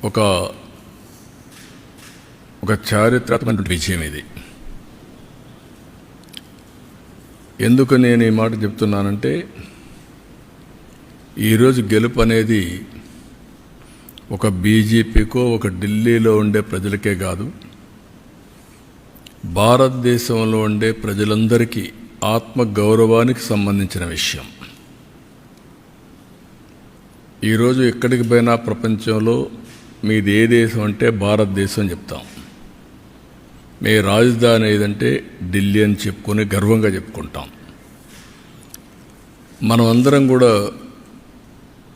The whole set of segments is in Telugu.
ఒక చారిత్రాత్మక విజయం ఇది. ఎందుకు నేను ఈ మాట చెప్తున్నానంటే, ఈరోజు గెలుపు అనేది ఒక బీజేపీకో ఒక ఢిల్లీలో ఉండే ప్రజలకే కాదు, భారతదేశంలో ఉండే ప్రజలందరికీ ఆత్మగౌరవానికి సంబంధించిన విషయం. ఈరోజు ఎక్కడికి పోయినా ప్రపంచంలో మీది ఏ దేశం అంటే భారతదేశం చెప్తాం, మీ రాజధాని ఏదంటే ఢిల్లీ అని చెప్పుకొని గర్వంగా చెప్పుకుంటాం. మనం అందరం కూడా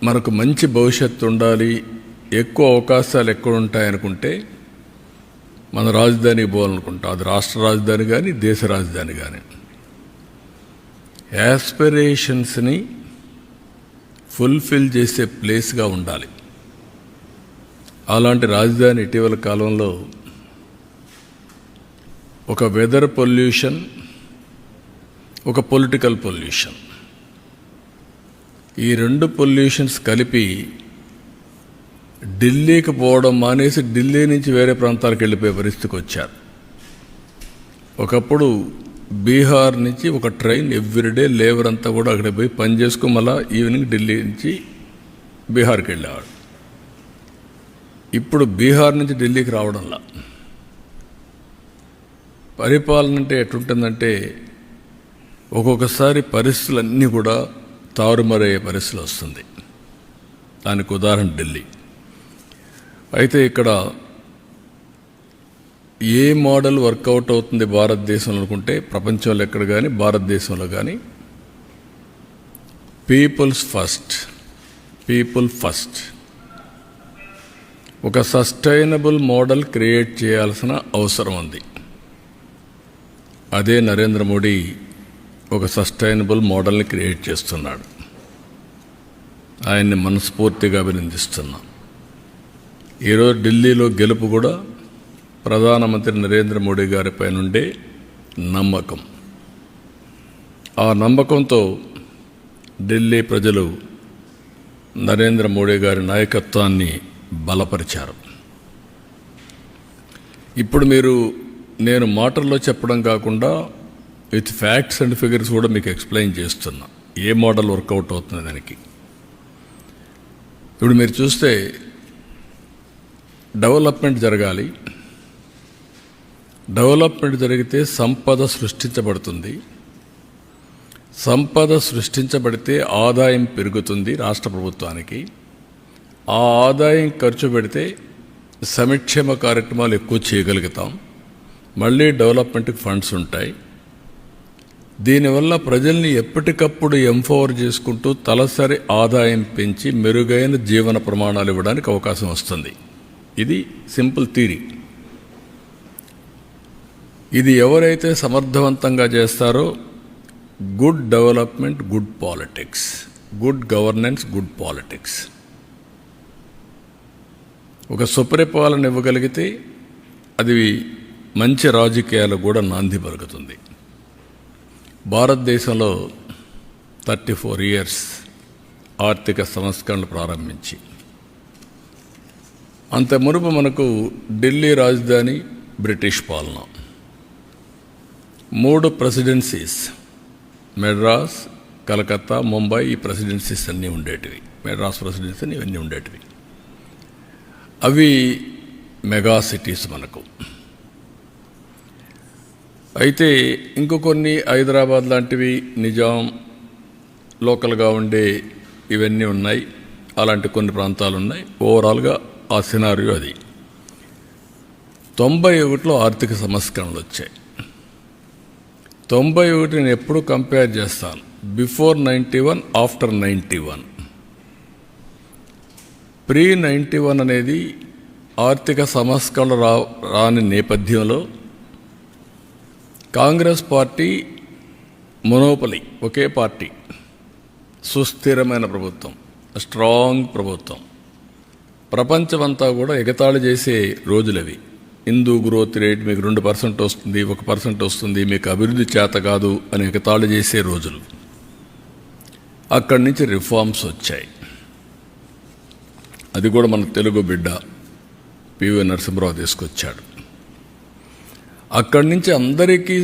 మనకు మంచి భవిష్యత్తు ఉండాలి, ఎక్కువ అవకాశాలు ఎక్కడ ఉంటాయనుకుంటే మన రాజధానికి పోవాలనుకుంటాం. అది రాష్ట్ర రాజధాని కానీ దేశ రాజధాని కానీ. యాస్పిరేషన్స్ని ఫుల్ఫిల్ చేసే ప్లేస్గా ఉండాలి. అలాంటి రాజధాని ఇటీవల కాలంలో ఒక వెదర్ పొల్యూషన్, ఒక పొలిటికల్ పొల్యూషన్, ఈ రెండు పొల్యూషన్స్ కలిపి ఢిల్లీకి పోవడం మానేసి ఢిల్లీ నుంచి వేరే ప్రాంతాలకు వెళ్ళిపోయే పరిస్థితికి వచ్చారు. ఒకప్పుడు బీహార్ నుంచి ఒక ట్రైన్ ఎవ్రీడే లేబర్ అంతా కూడా అక్కడ పోయి పని చేసుకుని మళ్ళా ఈవినింగ్ ఢిల్లీ నుంచి బీహార్కి వెళ్ళేవాడు. ఇప్పుడు బీహార్ నుంచి ఢిల్లీకి రావడంలా పరిపాలన అంటే ఎట్లుంటుందంటే, ఒక్కొక్కసారి పరిస్థితులన్నీ కూడా తారుమారయ్యే పరిస్థితులు వస్తుంది. దానికి ఉదాహరణ ఢిల్లీ. అయితే ఇక్కడ ఏ మోడల్ వర్కౌట్ అవుతుంది భారతదేశంలో అనుకుంటే, ప్రపంచంలో ఎక్కడ కానీ భారతదేశంలో కానీ పీపుల్స్ ఫస్ట్, పీపుల్ ఫస్ట్, ఒక సస్టైనబుల్ మోడల్ క్రియేట్ చేయాల్సిన అవసరం ఉంది. అదే నరేంద్ర మోడీ ఒక సస్టైనబుల్ మోడల్ని క్రియేట్ చేస్తున్నాడు. ఆయన్ని మనస్ఫూర్తిగా అభినందిస్తున్నాం. ఈరోజు ఢిల్లీలో గెలుపు కూడా ప్రధానమంత్రి నరేంద్ర మోడీ గారిపై నుండే నమ్మకం. ఆ నమ్మకంతో ఢిల్లీ ప్రజలు నరేంద్ర మోడీ గారి నాయకత్వాన్ని బలపరిచారు. ఇప్పుడు మీరు నేను మాటల్లో చెప్పడం కాకుండా విత్ ఫ్యాక్ట్స్ అండ్ ఫిగర్స్ కూడా మీకు ఎక్స్ప్లెయిన్ చేస్తున్నా ఏ మోడల్ వర్కౌట్ అవుతుంది దానికి. ఇప్పుడు మీరు చూస్తే డెవలప్మెంట్ జరగాలి. డెవలప్మెంట్ జరిగితే సంపద సృష్టించబడుతుంది. సంపద సృష్టించబడితే ఆదాయం పెరుగుతుంది రాష్ట్ర ప్రభుత్వానికి. ఆ ఆదాయం ఖర్చు పెడితే సంక్షేమ కార్యక్రమాలు ఎక్కువ చేయగలుగుతాం. మళ్ళీ డెవలప్మెంట్కి ఫండ్స్ ఉంటాయి. దీనివల్ల ప్రజల్ని ఎప్పటికప్పుడు ఎంపవర్ చేసుకుంటూ తలసరి ఆదాయం పెంచి మెరుగైన జీవన ప్రమాణాలు ఇవ్వడానికి అవకాశం వస్తుంది. ఇది సింపుల్ థియరీ. ఇది ఎవరైతే సమర్థవంతంగా చేస్తారో good development, good politics, good governance, good politics, ఒక సుపరిపాలన ఇవ్వగలిగితే అది మంచి రాజకీయాలు కూడా నాంది పలుకుతుంది. భారతదేశంలో 34 years ఆర్థిక సంస్కరణలు ప్రారంభించి, అంత మునుపు మనకు ఢిల్లీ రాజధాని బ్రిటిష్ పాలన, 3 ప్రెసిడెన్సీస్, మెడ్రాస్, కలకత్తా, ముంబై, ఈ ప్రెసిడెన్సీస్ అన్నీ ఉండేటివి. మెడ్రాస్ ప్రెసిడెన్సీ అని ఇవన్నీ ఉండేటివి. అవి మెగా సిటీస్ మనకు. అయితే ఇంకో కొన్ని హైదరాబాద్ లాంటివి, నిజాం లోకల్గా ఉండే ఇవన్నీ ఉన్నాయి. అలాంటి కొన్ని ప్రాంతాలు ఉన్నాయి. ఓవరాల్గా ఆ సినారియో అది. 91లో ఆర్థిక సంస్కరణలు వచ్చాయి. 91 నేను ఎప్పుడు కంపేర్ చేస్తాను, బిఫోర్ 91, ఆఫ్టర్ 91. ప్రీ 91 అనేది ఆర్థిక సంస్కరణలు రాని నేపథ్యంలో కాంగ్రెస్ పార్టీ మొనోపలి, ఒకే పార్టీ, సుస్థిరమైన ప్రభుత్వం, స్ట్రాంగ్ ప్రభుత్వం, ప్రపంచమంతా కూడా ఎగతాళి చేసే రోజులవి. హిందూ గ్రోత్ రేట్ మీకు 2% వస్తుంది, 1% వస్తుంది, మీకు అభివృద్ధి చేత కాదు అని ఎగతాళి చేసే రోజులు. అక్కడి నుంచి రిఫార్మ్స్ వచ్చాయి. అది కూడా మన తెలుగు బిడ్డ పివి నరసింహరావు తీసుకొచ్చాడు. అక్కడి నుంచి అందరికీ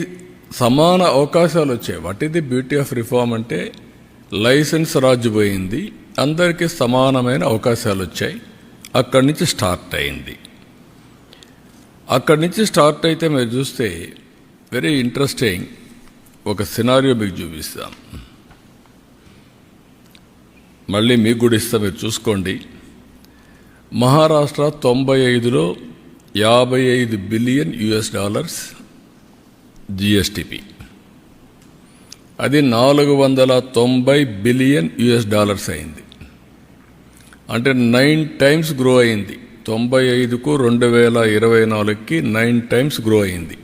సమాన అవకాశాలు వచ్చాయి. What is the beauty of reform అంటే లైసెన్స్ రాజు పోయింది, అందరికీ సమానమైన అవకాశాలు వచ్చాయి. అక్కడి నుంచి స్టార్ట్ అయింది. అక్కడి నుంచి స్టార్ట్ అయితే మీరు చూస్తే వెరీ ఇంట్రెస్టింగ్ ఒక సినారియో మీకు చూపిస్తాం. మళ్ళీ మీకు కూడా ఇస్తా, మీరు చూసుకోండి. మహారాష్ట్ర 95లో $55 బిలియన్ జిఎస్టిపి, అది $490 బిలియన్ అయింది. అంటే 9 టైమ్స్ గ్రో అయింది. 95కు 2024కి 9 టైమ్స్ గ్రో అయింది.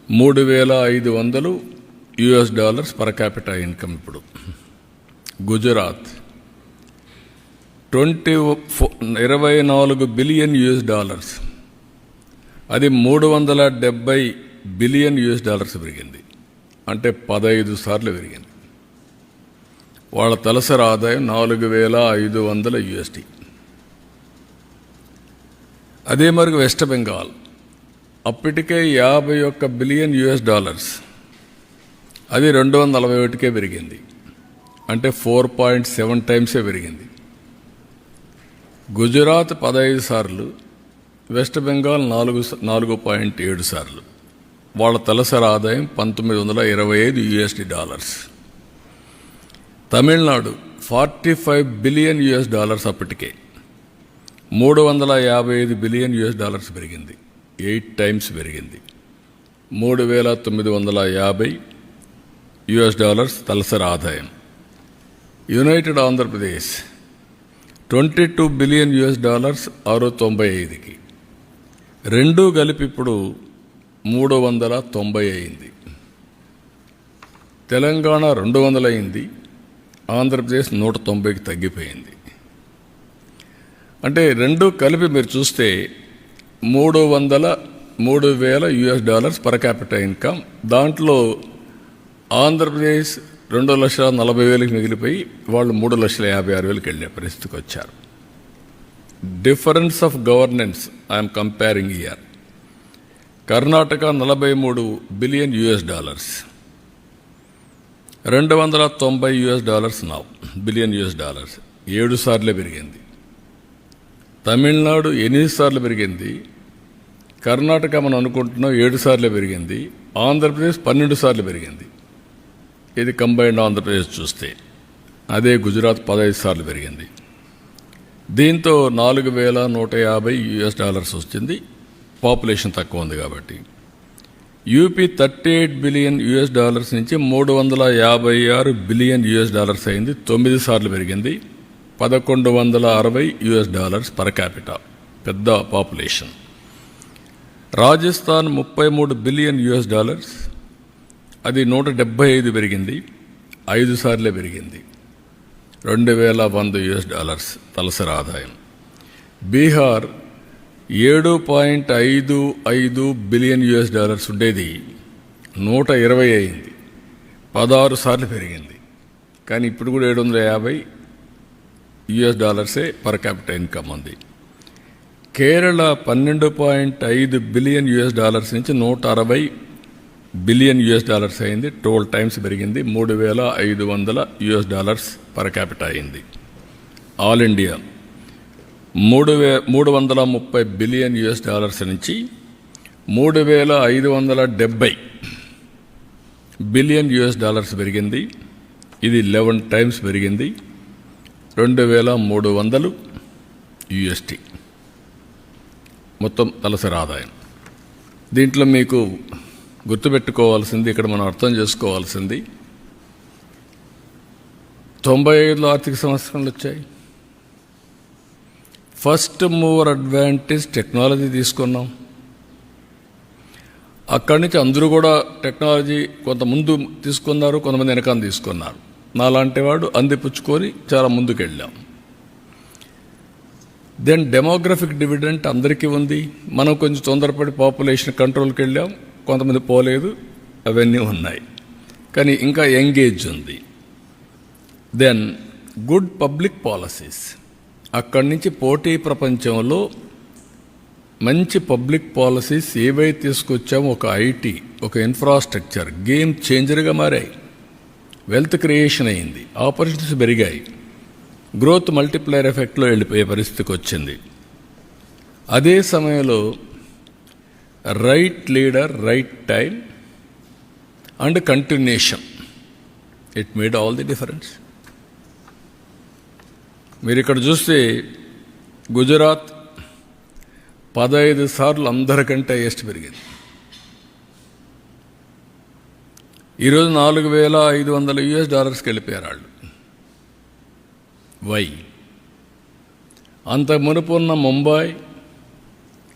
$3,500 పర్ క్యాపిటల్ ఇన్కమ్. ఇప్పుడు గుజరాత్ 24 బిలియన్ అది $370 బిలియన్ పెరిగింది. అంటే 15 సార్లు పెరిగింది. వాళ్ళ తలసరి ఆదాయం $4,500. అదే మరి వెస్ట్ బెంగాల్ అప్పటికే $51 బిలియన్, అది 241కే పెరిగింది. అంటే 4.7 టైమ్సే పెరిగింది. గుజరాత్ 15 సార్లు, వెస్ట్ బెంగాల్ 4.7 సార్లు. వాళ్ళ తలసరి ఆదాయం $1,925. తమిళనాడు 45 బిలియన్ అప్పటికే, $355 బిలియన్ పెరిగింది. 8 టైమ్స్ పెరిగింది. $3,950 తలసరి ఆదాయం. యునైటెడ్ ఆంధ్రప్రదేశ్ 22 బిలియన్ $695కి, రెండూ కలిపి ఇప్పుడు 390 అయింది. తెలంగాణ 200 అయింది, ఆంధ్రప్రదేశ్ 190కి తగ్గిపోయింది. అంటే రెండూ కలిపి మీరు చూస్తే $3,000 పర్ క్యాపిటల్ ఇన్కమ్. దాంట్లో ఆంధ్రప్రదేశ్ 2,40,000కి మిగిలిపోయి వాళ్ళు 3,56,000కి వెళ్ళే పరిస్థితికి వచ్చారు. Difference of governance I'm comparing year. Karnataka 43 billion $290 now billion 7 సార్లే పెరిగింది. తమిళనాడు 8 సార్లు పెరిగింది. కర్ణాటక మనం అనుకుంటున్నాం 7 సార్లే పెరిగింది. ఆంధ్రప్రదేశ్ 12 సార్లు పెరిగింది. ఇది కంబైన్డ్ ఆంధ్రప్రదేశ్ చూస్తే. అదే గుజరాత్ 15 సార్లు పెరిగింది. దీంతో $4,150 వచ్చింది. పాపులేషన్ తక్కువ ఉంది కాబట్టి. యూపీ 38 బిలియన్ నుంచి $356 బిలియన్ అయింది. 9 సార్లు పెరిగింది. $1,160 పర్ క్యాపిటా, పెద్ద పాపులేషన్. రాజస్థాన్ 33 బిలియన్ అది 175 పెరిగింది. 5 సార్లే పెరిగింది. $2,100 తలసరి ఆదాయం. బీహార్ 7.55 బిలియన్ ఉండేది 120 అయింది. 16 సార్లు పెరిగింది. కానీ ఇప్పుడు కూడా $750 పర్ క్యాపిటల్ ఇన్కమ్ ఉంది. కేరళ 12.5 బిలియన్ నుంచి 160 బిలియన్ అయింది. 12 టైమ్స్ పెరిగింది. $3,500 పర్ క్యాపిటల్ అయింది. ఆల్ ఇండియా 330 బిలియన్ నుంచి $3,570 బిలియన్ పెరిగింది. ఇది 11 టైమ్స్ పెరిగింది. $2,300 మొత్తం తలసరి ఆదాయం. దీంట్లో మీకు గుర్తుపెట్టుకోవాల్సింది, ఇక్కడ మనం అర్థం చేసుకోవాల్సింది, 95లో ఆర్థిక సంస్కరణలు వచ్చాయి. ఫస్ట్ మూవర్ అడ్వాంటేజ్ టెక్నాలజీ తీసుకున్నాం. అక్కడి నుంచి అందరూ కూడా టెక్నాలజీ కొంత ముందు తీసుకున్నారు, కొంతమంది వెనకాల తీసుకున్నారు. నాలాంటి వాడు అందిపుచ్చుకొని చాలా ముందుకు వెళ్ళాం. దెన్ డెమోగ్రఫిక్ డివిడెంట్ అందరికీ ఉంది. మనం కొంచెం తొందరపడి పాపులేషన్ కంట్రోల్కి వెళ్ళాం, కొంతమంది పోలేదు, అవన్నీ ఉన్నాయి. కానీ ఇంకా ఎంగేజ్ ఉంది. దెన్ గుడ్ పబ్లిక్ పాలసీస్, అక్కడి నుంచి పోటీ ప్రపంచంలో మంచి పబ్లిక్ పాలసీస్ ఏవైతే తీసుకొచ్చామో, ఒక ఐటీ, ఒక ఇన్ఫ్రాస్ట్రక్చర్ గేమ్ చేంజర్గా మారాయి. వెల్త్ క్రియేషన్ అయింది, ఆపర్చునిటీస్ పెరిగాయి, గ్రోత్ మల్టిప్లైయర్ ఎఫెక్ట్లో వెళ్ళిపోయే పరిస్థితికి వచ్చింది. అదే సమయంలో right leader, right time and continuation, it made all the difference. మీరు ఇక్కడ చూస్తే గుజరాత్ 15 సార్లు అందరికంటే హైయెస్ట్ పెరిగింది. ఈరోజు $4,500 వెళ్ళిపోయారు వాళ్ళు. వై? అంత మునుపున్న ముంబై,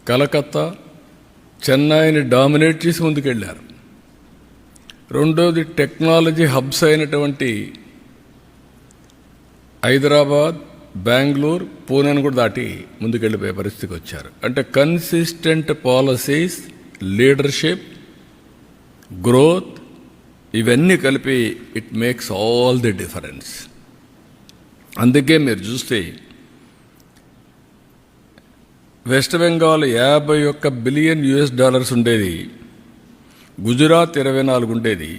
కలకత్తా, చెన్నైని డామినేట్ చేసి ముందుకెళ్ళారు. రెండోది టెక్నాలజీ హబ్స్ అయినటువంటి హైదరాబాద్, బెంగళూరు, పూణేను కూడా దాటి ముందుకెళ్ళిపోయే పరిస్థితికి వచ్చారు. అంటే కన్సిస్టెంట్ పాలసీస్, లీడర్షిప్, గ్రోత్, ఇవన్నీ కలిపి it makes all the difference. అందుకే మీరు చూస్తే వెస్ట్ బెంగాల్ $51 బిలియన్ ఉండేది, గుజరాత్ 24 ఉండేది.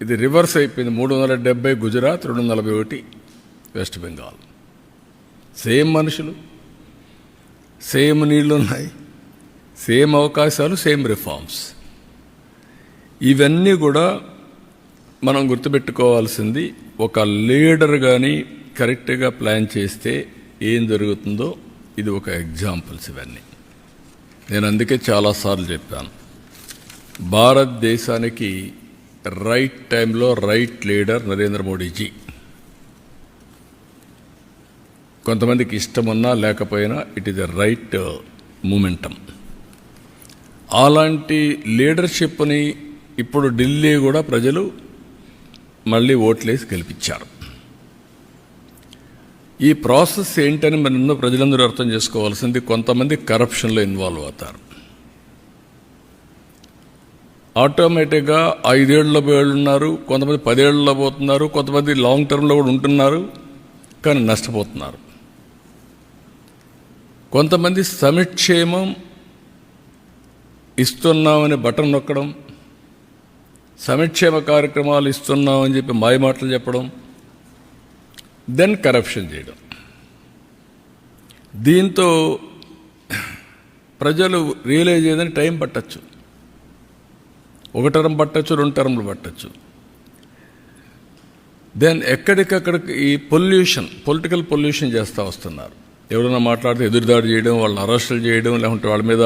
ఇది రివర్స్ అయిపోయింది. 370 గుజరాత్, 241 వెస్ట్ బెంగాల్. సేమ్ మనుషులు, సేమ్ నీళ్లు ఉన్నాయి, సేమ్ అవకాశాలు, సేమ్ రిఫార్మ్స్. ఇవన్నీ కూడా మనం గుర్తుపెట్టుకోవాల్సింది. ఒక లీడర్ కానీ కరెక్ట్గా ప్లాన్ చేస్తే ఏం జరుగుతుందో ఇది ఒక ఎగ్జాంపుల్స్. ఇవన్నీ నేను అందుకే చాలాసార్లు చెప్పాను, భారతదేశానికి రైట్ టైంలో రైట్ లీడర్ నరేంద్ర మోడీజీ. కొంతమందికి ఇష్టమున్నా లేకపోయినా it is a right momentum. అలాంటి లీడర్షిప్ని ఇప్పుడు ఢిల్లీ కూడా ప్రజలు మళ్ళీ ఓట్లేసి గెలిపించారు. ఈ ప్రాసెస్ ఏంటని మన ప్రజలందరూ అర్థం చేసుకోవాల్సింది. కొంతమంది కరప్షన్లో ఇన్వాల్వ్ అవుతారు. ఆటోమేటిక్గా 5 ఏళ్లలో ఉన్నారు, కొంతమంది 10 ఏళ్లలో పోతున్నారు, కొంతమంది లాంగ్ టర్మ్లో కూడా ఉంటున్నారు, కానీ నష్టపోతున్నారు. కొంతమంది సంక్షేమం ఇస్తున్నామని బటన్ నొక్కడం, సంక్షేమ కార్యక్రమాలు ఇస్తున్నామని చెప్పి మాయమాటలు చెప్పడం, దెన్ కరప్షన్ చేయడం. దీంతో ప్రజలు రియలైజ్ అయ్యేదని టైం పట్టచ్చు. 1 టర్మ్ పట్టచ్చు, 2 టర్మ్లు పట్టచ్చు. దెన్ ఎక్కడికక్కడికి ఈ పొలిటికల్ పొల్యూషన్ చేస్తూ వస్తున్నారు. ఎవరైనా మాట్లాడితే ఎదురుదాడి చేయడం, వాళ్ళని అరెస్టులు చేయడం, లేకుంటే వాళ్ళ మీద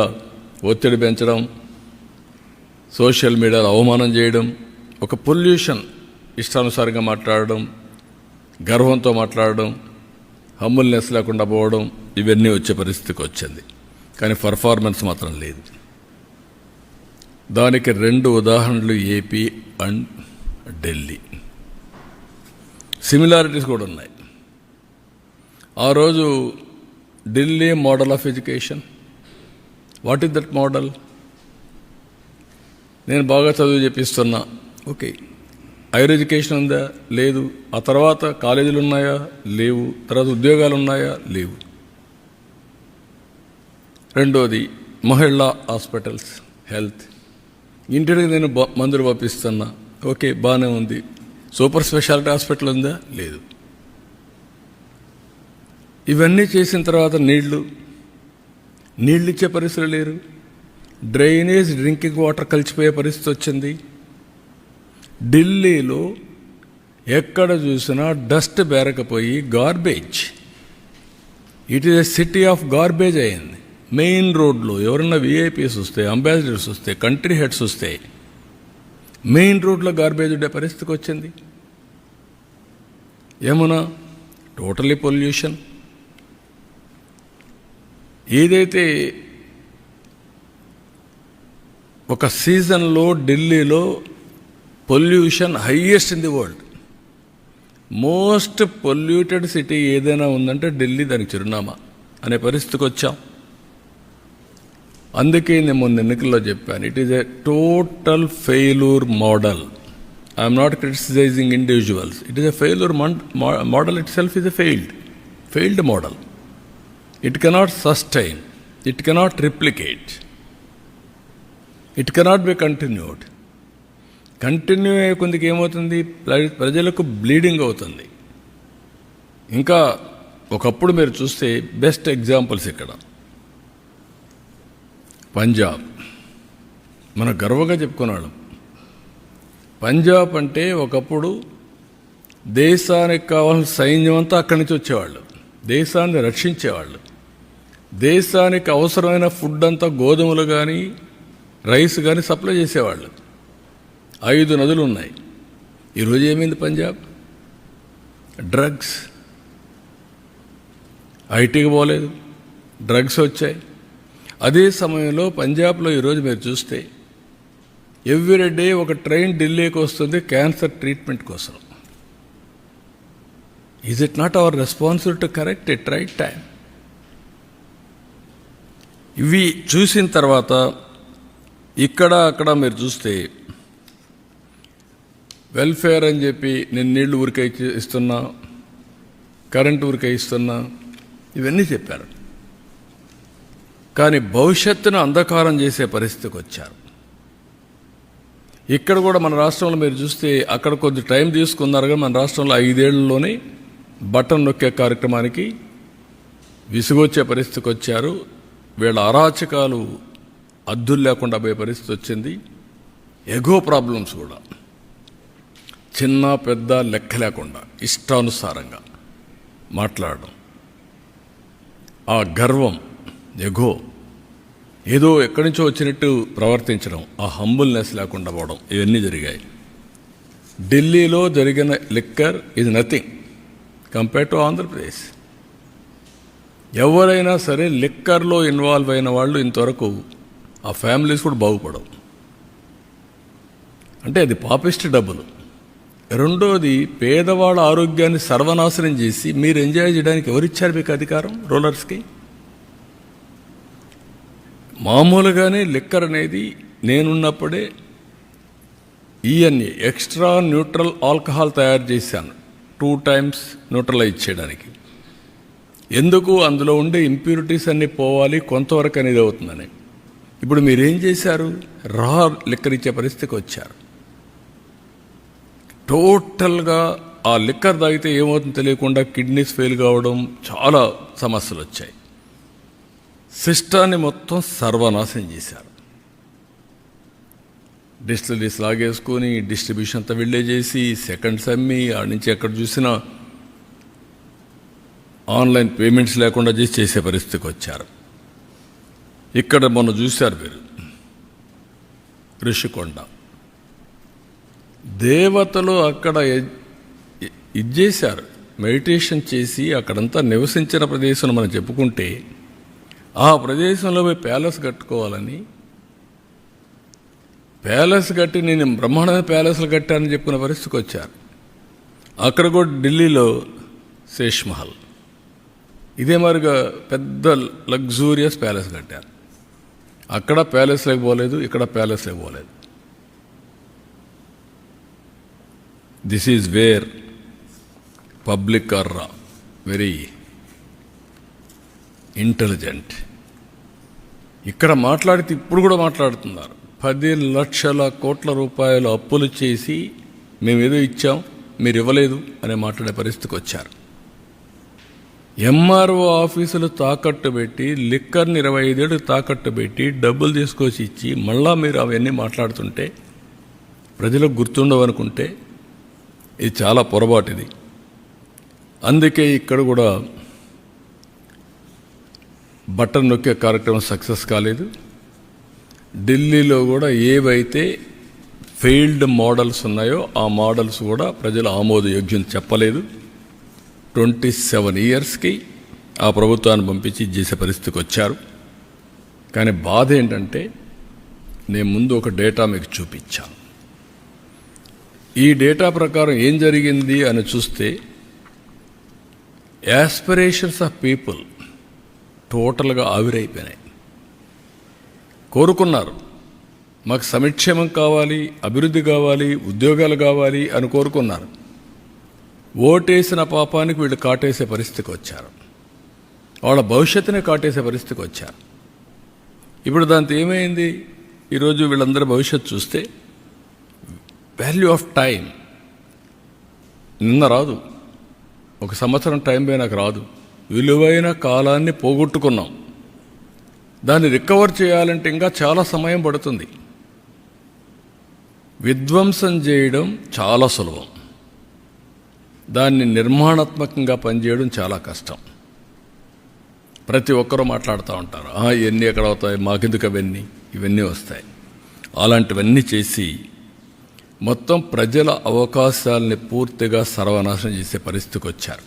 ఒత్తిడి పెంచడం, సోషల్ మీడియాలో అవమానం చేయడం, ఒక పొల్యూషన్, ఇష్టానుసారంగా మాట్లాడడం, గర్వంతో మాట్లాడడం, హంబుల్నెస్ లేకుండా పోవడం, ఇవన్నీ వచ్చే పరిస్థితికి వచ్చింది. కానీ పర్ఫార్మెన్స్ మాత్రం లేదు. దానికి 2 ఉదాహరణలు ఏపీ అండ్ ఢిల్లీ. సిమిలారిటీస్ కూడా ఉన్నాయి. ఆ రోజు Delhi model of education, what is that model? నేను బాగా చదువు చెప్పిస్తున్నా, ఓకే. హైయర్ ఎడ్యుకేషన్ ఉందా? లేదు. ఆ తర్వాత కాలేజీలు ఉన్నాయా? లేవు. తర్వాత ఉద్యోగాలు ఉన్నాయా? లేవు. రెండోది మహిళా హాస్పిటల్స్, హెల్త్. ఇంటికి నేను మందులు పంపిస్తున్నా, ఓకే, బాగానే ఉంది. సూపర్ స్పెషాలిటీ హాస్పిటల్ ఉందా? లేదు. ఇవన్నీ చేసిన తర్వాత నీళ్లు ఇచ్చే పరిస్థితులు లేరు. డ్రైనేజ్, డ్రింకింగ్ వాటర్ కలిసిపోయే పరిస్థితి వచ్చింది. ఢిల్లీలో ఎక్కడ చూసినా డస్ట్ బేరకపోయి garbage, it is a city of garbage అయింది. మెయిన్ రోడ్లో ఎవరన్నా విఐపీస్ వస్తే, అంబాసిడర్స్ వస్తే, కంట్రీ హెడ్స్ వస్తే మెయిన్ రోడ్లో గార్బేజ్ ఉండే పరిస్థితికి వచ్చింది. Yamuna totally pollution. ఏదైతే ఒక సీజన్లో ఢిల్లీలో pollution highest in the world, most polluted city ఏదైనా ఉందంటే ఢిల్లీ దానికి చిరునామా అనే పరిస్థితికి వచ్చాం. అందుకే నేను మొన్న ఎన్నికల్లో చెప్పాను, it is a total failure model. I'm not criticising individuals. It is a failure model. Itself is a failed failed model. It cannot sustain, it cannot replicate, it cannot be continued. Continue అయ్యే కొందికి ఏమవుతుంది, ప్రజలకు బ్లీడింగ్ అవుతుంది. ఇంకా ఒకప్పుడు మీరు చూస్తే బెస్ట్ ఎగ్జాంపుల్స్ ఇక్కడ పంజాబ్, మన గర్వంగా చెప్పుకున్నాళ్ళం. పంజాబ్ అంటే ఒకప్పుడు దేశానికి కావాల్సిన సైన్యం అంతా అక్కడి నుంచి వచ్చేవాళ్ళు, దేశాన్ని రక్షించేవాళ్ళు. దేశానికి అవసరమైన ఫుడ్ అంతా గోధుమలు కానీ రైస్ కానీ సప్లై చేసేవాళ్ళు. 5 నదులు ఉన్నాయి. ఈరోజు ఏమైంది పంజాబ్? డ్రగ్స్. ఐటీకి పోలేదు, డ్రగ్స్ వచ్చాయి. అదే సమయంలో పంజాబ్లో ఈరోజు మీరు చూస్తే ఎవ్రీ డే ఒక ట్రైన్ ఢిల్లీకి వస్తుంది క్యాన్సర్ ట్రీట్మెంట్ కోసం. Is it not our responsibility to correct it right time? ఇవి చూసిన తర్వాత ఇక్కడ అక్కడ మీరు చూస్తే వెల్ఫేర్ అని చెప్పి నేను నీళ్లు ఊరికే ఇస్తున్నా, కరెంటు ఊరికే ఇస్తున్నా, ఇవన్నీ చెప్పారు. కానీ భవిష్యత్తును అంధకారం చేసే పరిస్థితికి వచ్చారు. ఇక్కడ కూడా మన రాష్ట్రంలో మీరు చూస్తే అక్కడ కొద్ది టైం తీసుకున్నారు, కానీ మన రాష్ట్రంలో 5 ఏళ్లలోనే బటన్ నొక్కే కార్యక్రమానికి విసుగొచ్చే పరిస్థితికి వచ్చారు. వీళ్ళ అరాచకాలు అద్దులు లేకుండా పోయే పరిస్థితి వచ్చింది. ఎగో ప్రాబ్లమ్స్ కూడా చిన్న పెద్ద లెక్క లేకుండా ఇష్టానుసారంగా మాట్లాడడం, ఆ గర్వం, ఎగో, ఏదో ఎక్కడి నుంచో వచ్చినట్టు ప్రవర్తించడం, ఆ హంబుల్నెస్ లేకుండా పోవడం, ఇవన్నీ జరిగాయి. ఢిల్లీలో జరిగిన liquor is nothing compare to Andhra Pradesh. ఎవరైనా సరే లిక్కర్లో ఇన్వాల్వ్ అయిన వాళ్ళు ఇంతవరకు ఆ ఫ్యామిలీస్ కూడా బాగుపడవు. అంటే అది పాపిస్ట్ డబ్బులు. రెండోది, పేదవాళ్ళ ఆరోగ్యాన్ని సర్వనాశనం చేసి మీరు ఎంజాయ్ చేయడానికి ఎవరిచ్చారు మీకు అధికారం? రూలర్స్కి. మామూలుగానే లిక్కర్ అనేది నేనున్నప్పుడే ఈఎన్ఏ ఎక్స్ట్రా న్యూట్రల్ ఆల్కహాల్ తయారు చేశాను 2 times న్యూట్రలైజ్ చేయడానికి. ఎందుకు? అందులో ఉండే ఇంప్యూరిటీస్ అన్నీ పోవాలి, కొంతవరకు అనేది అవుతుందని. ఇప్పుడు మీరేం చేశారు? రా లిక్కర్ ఇచ్చే పరిస్థితికి వచ్చారు. టోటల్గా ఆ లిక్కర్ తాగితే ఏమవుతుందో తెలియకుండా కిడ్నీస్ ఫెయిల్ కావడం, చాలా సమస్యలు వచ్చాయి. సిస్టాన్ని మొత్తం సర్వనాశనం చేశారు. డిస్టిలరీస్ లాగేసుకొని డిస్ట్రిబ్యూషన్ అంతా వెళ్ళే చేసి సెకండ్స్ అమ్మి ఆడ నుంచి ఎక్కడ చూసినా ఆన్లైన్ పేమెంట్స్ లేకుండా చేసే పరిస్థితికి వచ్చారు. ఇక్కడ మొన్న చూశారు మీరు ఋషికొండ, దేవతలు అక్కడ ఇచ్చేశారు, మెడిటేషన్ చేసి అక్కడంతా నివసించిన ప్రదేశం మనం చెప్పుకుంటే ఆ ప్రదేశంలో పోయి ప్యాలెస్ కట్టుకోవాలని, ప్యాలెస్ కట్టి నేను బ్రహ్మాండమైన ప్యాలెస్లు కట్టానని చెప్పుకునే పరిస్థితికి వచ్చారు. అక్కడ కూడా ఢిల్లీలో శేష్ మహల్ ఇదే మరిగా పెద్ద లగ్జూరియస్ ప్యాలెస్ కట్టారు. అక్కడ ప్యాలెస్ లేకపోలేదు, ఇక్కడ ప్యాలెస్ లేకపోలేదు. This is where public are very intelligent. ఇక్కడ మాట్లాడితే ఇప్పుడు కూడా మాట్లాడుతున్నారు. 10 లక్షల కోట్ల రూపాయలు అప్పులు చేసి మేమేదో ఇచ్చాం మీరు ఇవ్వలేదు అనే మాట్లాడే పరిస్థితికి వచ్చారు. ఎంఆర్ఓ ఆఫీసులు తాకట్టు పెట్టి, లిక్కర్ని 25 ఏళ్ళు తాకట్టు పెట్టి డబ్బులు తీసుకొచ్చి ఇచ్చి మళ్ళా మీరు అవన్నీ మాట్లాడుతుంటే ప్రజలకు గుర్తుండవనుకుంటే ఇది చాలా పొరపాటిది. అందుకే ఇక్కడ కూడా బటన్ నొక్కే కార్యక్రమం సక్సెస్ కాలేదు. ఢిల్లీలో కూడా ఏవైతే ఫెయిల్డ్ మోడల్స్ ఉన్నాయో ఆ మోడల్స్ కూడా ప్రజలు ఆమోదయోగ్యం చెప్పలేదు. 27 yearsకి ఆ ప్రభుత్వాన్ని పంపించి చేసే పరిస్థితికి వచ్చారు. కానీ బాధ ఏంటంటే నేను ముందు ఒక డేటా మీకు చూపించాను. ఈ డేటా ప్రకారం ఏం జరిగింది అని చూస్తే యాస్పిరేషన్స్ ఆఫ్ పీపుల్ టోటల్గా ఆవిరైపోయినాయి. కోరుకున్నారు మాకు సంక్షేమం కావాలి, అభివృద్ధి కావాలి, ఉద్యోగాలు కావాలి అని కోరుకున్నారు. ఓటేసిన పాపానికి వీళ్ళు కాటేసే పరిస్థితికి వచ్చారు. వాళ్ళ భవిష్యత్తునే కాటేసే పరిస్థితికి వచ్చారు. ఇప్పుడు దాంతో ఏమైంది? ఈరోజు వీళ్ళందరి భవిష్యత్తు చూస్తే వాల్యూ ఆఫ్ టైం నిన్న రాదు, 1 సంవత్సరం టైం పోయినాక రాదు. విలువైన కాలాన్ని పోగొట్టుకున్నాం. దాన్ని రికవర్ చేయాలంటే ఇంకా చాలా సమయం పడుతుంది. విధ్వంసం చేయడం చాలా సులభం, దాన్ని నిర్మాణాత్మకంగా పనిచేయడం చాలా కష్టం. ప్రతి ఒక్కరూ మాట్లాడుతూ ఉంటారు, ఇవన్నీ ఎక్కడ అవుతాయి, మాకెందుకు ఇవన్నీ వస్తాయి. అలాంటివన్నీ చేసి మొత్తం ప్రజల అవకాశాలని పూర్తిగా సర్వనాశనం చేసే పరిస్థితికి వచ్చారు.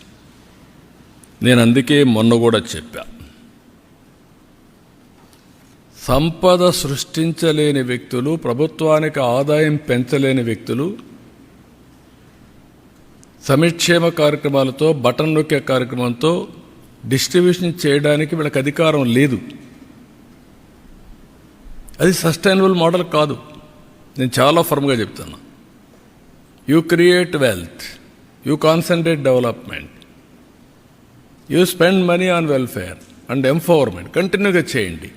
నేను అందుకే మొన్న కూడా చెప్పా, సంపద సృష్టించలేని వ్యక్తులు, ప్రభుత్వానికి ఆదాయం పెంచలేని వ్యక్తులు సంక్షేమ కార్యక్రమాలతో, బటన్ నొక్కే కార్యక్రమంతో డిస్ట్రిబ్యూషన్ చేయడానికి వీళ్ళకి అధికారం లేదు. అది సస్టైనబుల్ మోడల్ కాదు. నేను చాలా ఫర్మ్గా చెప్తాను. You create wealth, you concentrate development, you spend money on welfare and empowerment. కంటిన్యూగా చేయండి.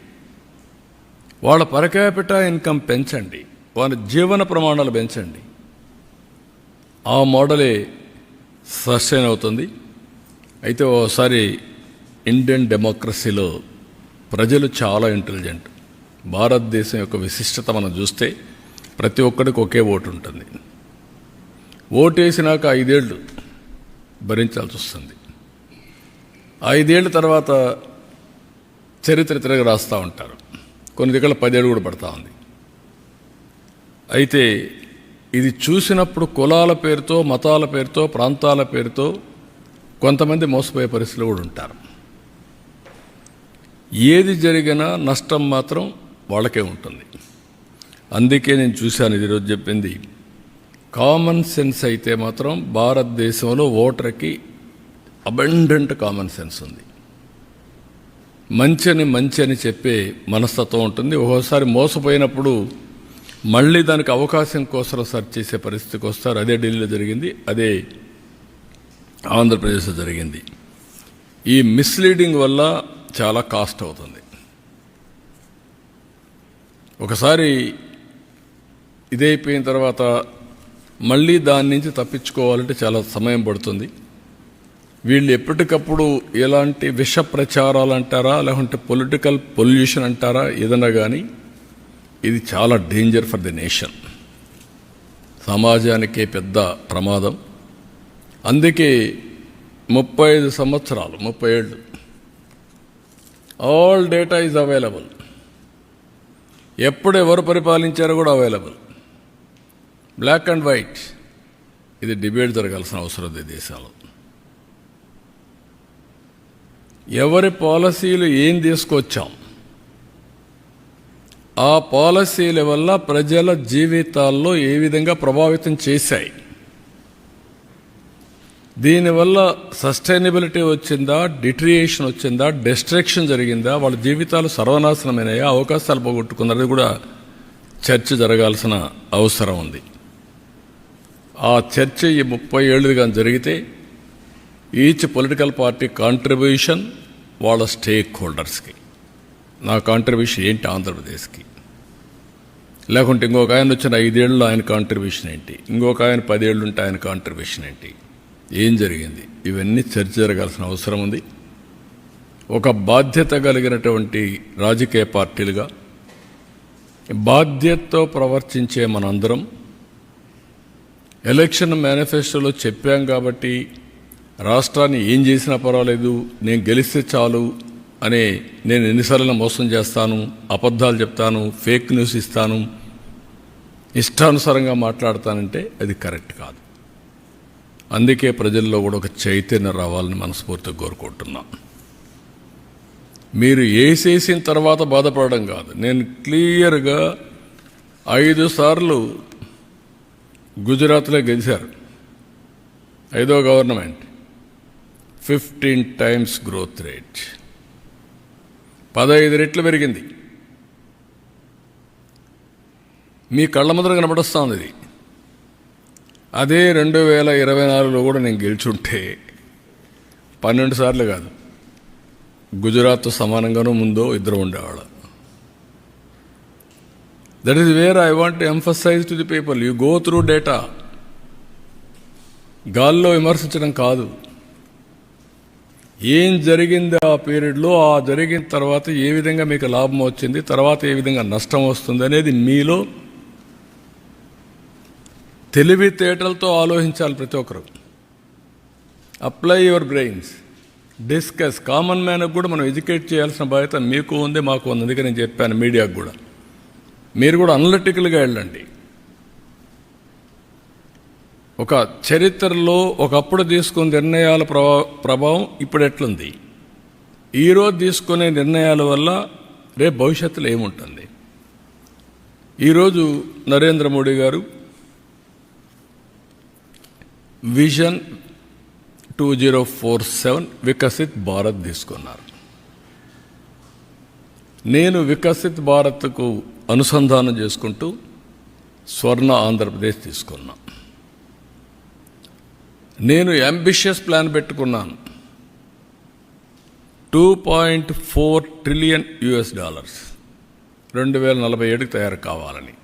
వాళ్ళ పర్ క్యాపిటా ఇన్కమ్ పెంచండి, వాళ్ళ జీవన ప్రమాణాలు పెంచండి. ఆ మోడలే సస్టైన్ అవుతుంది. అయితే ఓసారి ఇండియన్ డెమోక్రసీలో ప్రజలు చాలా ఇంటెలిజెంట్. భారతదేశం యొక్క విశిష్టత మనం చూస్తే ప్రతి ఒక్కరికి ఒకే ఓటు ఉంటుంది. ఓటు వేసినాక 5 ఏళ్ళు భరించాల్సి వస్తుంది. 5 ఏళ్ళ తర్వాత చరిత్ర తిరగ రాస్తూ ఉంటారు. కొన్ని దగ్గర 10 ఏళ్ళు కూడా పడతా ఉంది. అయితే ఇది చూసినప్పుడు కులాల పేరుతో, మతాల పేరుతో, ప్రాంతాల పేరుతో కొంతమంది మోసపోయే పరిస్థితులు కూడా ఉంటారు. ఏది జరిగినా నష్టం మాత్రం వాళ్ళకే ఉంటుంది. అందుకే నేను చూశాను, ఈరోజు చెప్పింది కామన్ సెన్స్ అయితే మాత్రం భారతదేశంలో ఓటర్కి అబండెంట్ కామన్ సెన్స్ ఉంది. మంచి అని చెప్పే మనస్తత్వం ఉంటుంది. ఒక్కోసారి మోసపోయినప్పుడు మళ్ళీ దానికి అవకాశం కోసం సెర్చ్ చేసే పరిస్థితికి వస్తారు. అదే ఢిల్లీలో జరిగింది, అదే ఆంధ్రప్రదేశ్లో జరిగింది. ఈ మిస్లీడింగ్ వల్ల చాలా కాస్ట్ అవుతుంది. ఒకసారి ఇదైపోయిన తర్వాత మళ్ళీ దాని నుంచి తప్పించుకోవాలంటే చాలా సమయం పడుతుంది. వీళ్ళు ఎప్పటికప్పుడు ఎలాంటి విష ప్రచారాలు అంటారా, లేకుంటే పొలిటికల్ పొల్యూషన్ అంటారా, ఏదన్నా కానీ ఇది చాలా డేంజర్ ఫర్ ది నేషన్. సమాజానికే పెద్ద ప్రమాదం. అందుకే 35 సంవత్సరాలు, 30 ఏళ్ళు ఆల్ డేటా ఈజ్ అవైలబుల్. ఎప్పుడు ఎవరు పరిపాలించారో కూడా అవైలబుల్, బ్లాక్ అండ్ వైట్. ఇది డిబేట్ జరగాల్సిన అవసరం ఉంది దేశాల్లో. ఎవరి పాలసీలు ఏం తీసుకొచ్చాం, ఆ పాలసీల వల్ల ప్రజల జీవితాల్లో ఏ విధంగా ప్రభావితం చేశాయి, దీనివల్ల సస్టైనబిలిటీ వచ్చిందా, డిట్రియేషన్ వచ్చిందా, డిస్ట్రక్షన్ జరిగిందా, వాళ్ళ జీవితాలు సర్వనాశనమైనాయా, అవకాశాలు పోగొట్టుకున్నది కూడా చర్చ జరగాల్సిన అవసరం ఉంది. ఆ చర్చ ఈ 30 ఏళ్ళుగా జరిగితే ఈచ్ పొలిటికల్ పార్టీ కాంట్రిబ్యూషన్ వాళ్ళ స్టేక్ హోల్డర్స్కి, నా కాంట్రిబ్యూషన్ ఏంటి ఆంధ్రప్రదేశ్కి, లేకుంటే ఇంకొక ఆయన వచ్చిన 5 ఏళ్ళు ఆయన కాంట్రిబ్యూషన్ ఏంటి, ఇంకొక ఆయన 10 ఏళ్ళు ఉంటే ఆయన కాంట్రిబ్యూషన్ ఏంటి, ఏం జరిగింది, ఇవన్నీ చర్చ జరగాల్సిన అవసరం ఉంది. ఒక బాధ్యత కలిగినటువంటి రాజకీయ పార్టీలుగా బాధ్యతతో ప్రవర్తించే మనందరం ఎలక్షన్ మేనిఫెస్టోలో చెప్పాం కాబట్టి రాష్ట్రాన్ని ఏం చేసినా పర్వాలేదు, నేను గెలిస్తే చాలు అనే, నేను ఎన్నిసార్లు మోసం చేస్తాను, అబద్ధాలు చెప్తాను, ఫేక్ న్యూస్ ఇస్తాను, ఇష్టానుసారంగా మాట్లాడతానంటే అది కరెక్ట్ కాదు. అందుకే ప్రజల్లో కూడా ఒక చైతన్యం రావాలని మనస్ఫూర్తిగా కోరుకుంటున్నాం. మీరు వేసేసిన తర్వాత బాధపడడం కాదు. నేను క్లియర్గా 5 సార్లు గుజరాత్లో గెలిచారు, 5వ గవర్నమెంట్, 15 times గ్రోత్ రేట్, 15 రెట్లు పెరిగింది. మీ కళ్ళ ముందర కనబడుస్తూ ఉంది ఇది. అదే 2024లో కూడా నేను గెలిచుంటే 12 సార్లు కాదు గుజరాత్తో సమానంగానూ ముందో ఇద్దరు ఉండేవాళ్ళు. That is where I want to emphasise to the people. You go through data. గాల్లో విమర్శించడం కాదు. ఏం జరిగింది ఆ పీరియడ్లో, ఆ జరిగిన తర్వాత ఏ విధంగా మీకు లాభం వచ్చింది, తర్వాత ఏ విధంగా నష్టం వస్తుంది అనేది మీలో తెలివితేటలతో ఆలోచించాలి ప్రతి ఒక్కరు. Apply your brains, discuss. Common మ్యాన్కి కూడా మనం ఎడ్యుకేట్ చేయాల్సిన బాధ్యత మీకు ఉంది, మాకు ఉంది. అందుకే నేను చెప్పాను మీడియాకు కూడా, మీరు కూడా అనలిటికల్గా వెళ్ళండి. ఒక చరిత్రలో ఒకప్పుడు తీసుకున్న నిర్ణయాల ప్రభావం ఇప్పుడు ఎట్లుంది, ఈరోజు తీసుకునే నిర్ణయాల వల్ల రేపు భవిష్యత్తులో ఏముంటుంది. ఈరోజు నరేంద్ర మోడీ గారు విజన్ 2047 వికసిత్ భారత్ తీసుకున్నారు. నేను వికసిత్ భారత్కు అనుసంధానం చేసుకుంటూ స్వర్ణ ఆంధ్రప్రదేశ్ తీసుకున్నా. నేను అంబిషియస్ ప్లాన్ పెట్టుకున్నాను. $2.4 ట్రిలియన్ 2047కి తయారు కావాలని.